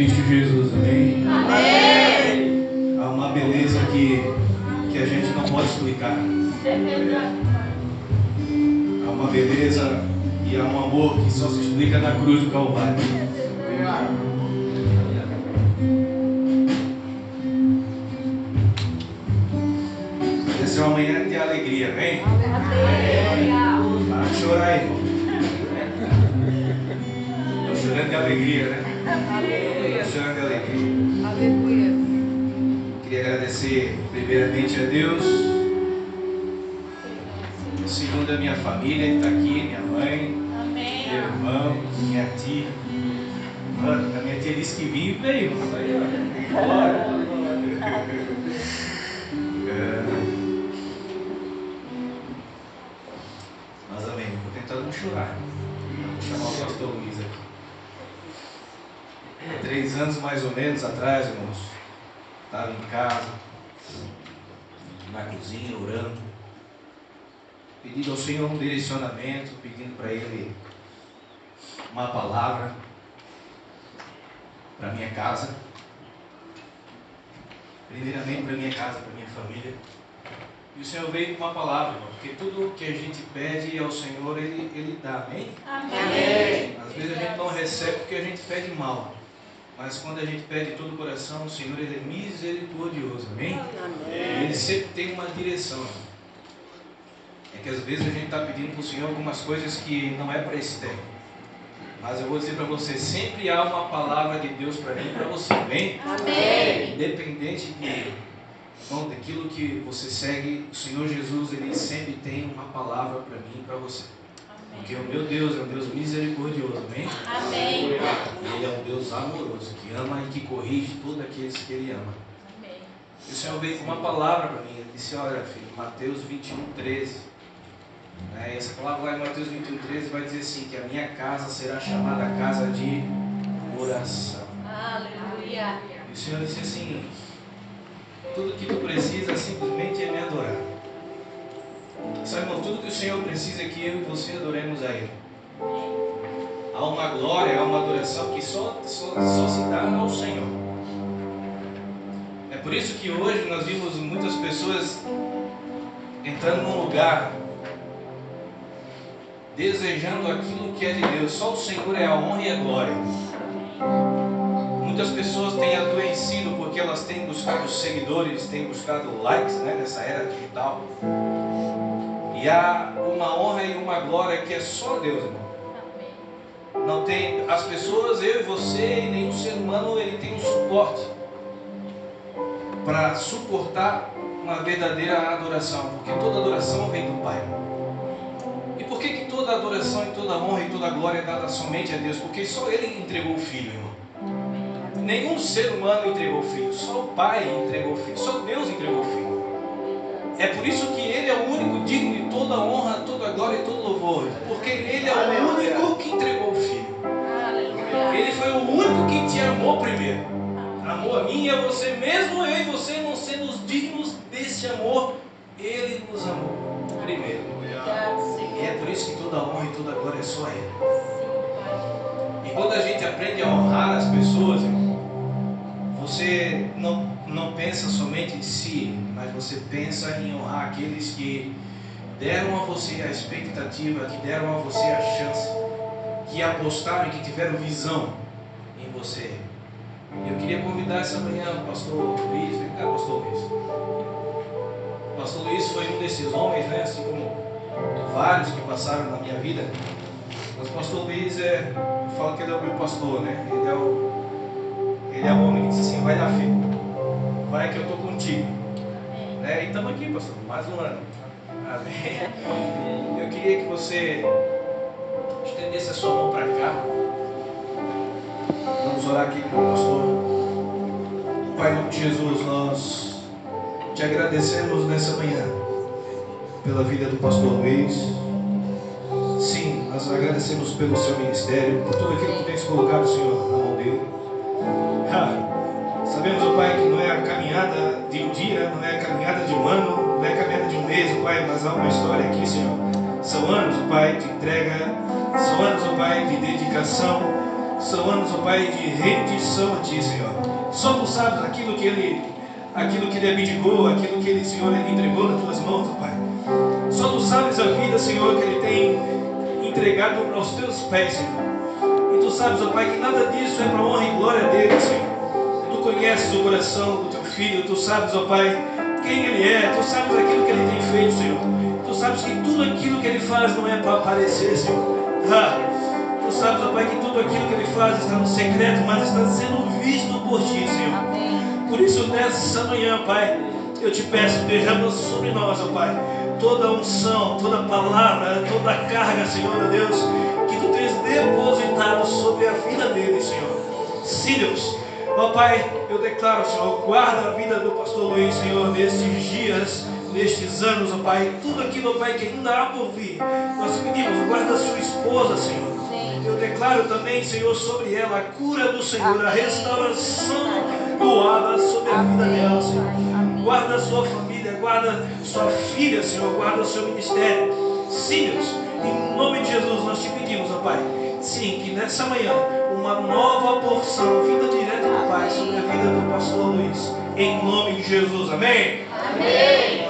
Cristo Jesus, amém? Amém. Há uma beleza que a gente não pode explicar. Há uma beleza e há um amor que só se explica na cruz do Calvário. Essa é uma manhã de alegria, vem? Para de chorar, irmão. Estou chorando de alegria, né? Estou chorando de alegria. Aleluia. Queria agradecer primeiramente a Deus. Segundo a minha família que está aqui, minha mãe, Amém. meu irmão, minha tia. Mano, a minha tia disse que vinha e veio. Isso aí, ó. Bora. Mas amém, vou tentar não chorar. Vou chamar o pastor Luiz aqui. Há 3 anos mais ou menos atrás, irmãos, estava em casa, na cozinha, orando, pedindo ao Senhor um direcionamento, pedindo para Ele uma palavra para minha casa, primeiramente para minha casa, para minha família. E o Senhor veio com uma palavra, irmão, porque tudo que a gente pede ao Senhor, Ele dá, amém? Amém. Às vezes a gente não recebe porque a gente pede mal, mas quando a gente pede todo o coração, o Senhor Ele é misericordioso, amém? Ele sempre tem uma direção. É que às vezes a gente está pedindo para o Senhor algumas coisas que não é para esse tempo. Mas eu vou dizer para você, sempre há uma palavra de Deus para mim e para você, amém? Amém. Independente daquilo que você segue, o Senhor Jesus, Ele sempre tem uma palavra para mim e para você. Porque o meu Deus é um Deus misericordioso, amém? Amém. Ele é um Deus amoroso, que ama e que corrige todos aqueles que Ele ama. Amém. E o Senhor veio com uma palavra para mim, Ele disse, olha filho, Mateus 21:13. E essa palavra lá em Mateus 21:13 vai dizer assim, que a minha casa será chamada casa de oração. Aleluia. E o Senhor disse assim, tudo que tu precisa simplesmente é me adorar. Sabe, irmão, tudo que o Senhor precisa é que eu e você adoremos a Ele. Há uma glória, há uma adoração que só se dá ao Senhor. É por isso que hoje nós vimos muitas pessoas entrando num lugar desejando aquilo que é de Deus. Só o Senhor é a honra e a glória. Muitas pessoas têm adoecido porque elas têm buscado seguidores, têm buscado likes, nessa era digital. E há uma honra e uma glória que é só Deus, irmão. Não tem as pessoas, eu e você e nenhum ser humano, ele tem um suporte para suportar uma verdadeira adoração, porque toda adoração vem do Pai. E por que toda adoração e toda honra e toda glória é dada somente a Deus? Porque só Ele entregou o Filho, irmão. Nenhum ser humano entregou o Filho, só o Pai entregou o Filho, só Deus entregou o Filho. É por isso que Ele é o único digno de toda honra, toda glória e todo louvor, porque Ele é o único que entregou o Filho. Ele foi o único que te amou primeiro. Amou a mim e a você, mesmo eu e você não sendo dignos desse amor, Ele nos amou primeiro. E é por isso que toda honra e toda glória é só a Ele. E quando a gente aprende a honrar as pessoas, irmão, você não pensa somente em si, mas você pensa em honrar aqueles que deram a você a expectativa, que deram a você a chance, que apostaram e que tiveram visão em você. Eu queria convidar essa manhã o pastor Luiz. Vem cá, pastor Luiz. O pastor Luiz foi um desses homens, assim como vários que passaram na minha vida. Mas o pastor Luiz eu falo que ele é o meu pastor, Ele é o homem que diz assim, vai dar filho, vai que eu estou contigo. E estamos aqui, pastor, mais um ano. Amém. Eu queria que você estendesse a sua mão para cá. Vamos orar aqui com o pastor. Pai, em nome de Jesus, nós te agradecemos nessa manhã pela vida do pastor Luiz. Sim, nós agradecemos pelo seu ministério, por tudo aquilo que tu tens colocado, Senhor, na mão dele. Sabemos, ó Pai, que não é a caminhada de um dia, não é a caminhada de um ano, não é a caminhada de um mês, ó Pai, mas há uma história aqui, Senhor. São anos, ó Pai, de entrega, são anos, ó Pai, de dedicação, São anos, ó Pai, de rendição a Ti, Senhor. Só Tu sabes aquilo que ele abdicou, aquilo que ele, Senhor, ele entregou nas Tuas mãos, ó Pai. Só Tu sabes a vida, Senhor, que ele tem entregado aos Teus pés, Senhor. E Tu sabes, ó Pai, que nada disso é para a honra e glória dele, Senhor. Tu conheces o coração do Teu filho, Tu sabes, ó Pai, quem ele é, Tu sabes aquilo que ele tem feito, Senhor. Tu sabes que tudo aquilo que ele faz não é para aparecer, Senhor. Tu sabes, ó Pai, que tudo aquilo que ele faz está no secreto, mas está sendo visto por Ti, Senhor. Amém. Por isso, nessa manhã, Pai, eu Te peço, derrama sobre nós, ó Pai, toda a unção, toda a palavra, toda a carga, Senhor, ó Deus, que Tu tens depositado sobre a vida dele, Senhor. Sim, Deus. Ó Pai, eu declaro, Senhor, guarda a vida do pastor Luiz, Senhor, nestes dias, nestes anos, ó Pai, tudo aquilo, ó Pai, que ainda há por vir. Nós pedimos, guarda a sua esposa, Senhor. Eu declaro também, Senhor, sobre ela a cura do Senhor, a restauração do Abba sobre a vida dela, Senhor. Guarda a sua família, guarda sua filha, Senhor, guarda o seu ministério. Sim, Deus, em nome de Jesus nós Te pedimos, ó Pai, sim, que nessa manhã uma nova porção vinda direto do Pai sobre a vida do pastor Luiz. Em nome de Jesus, amém? Amém.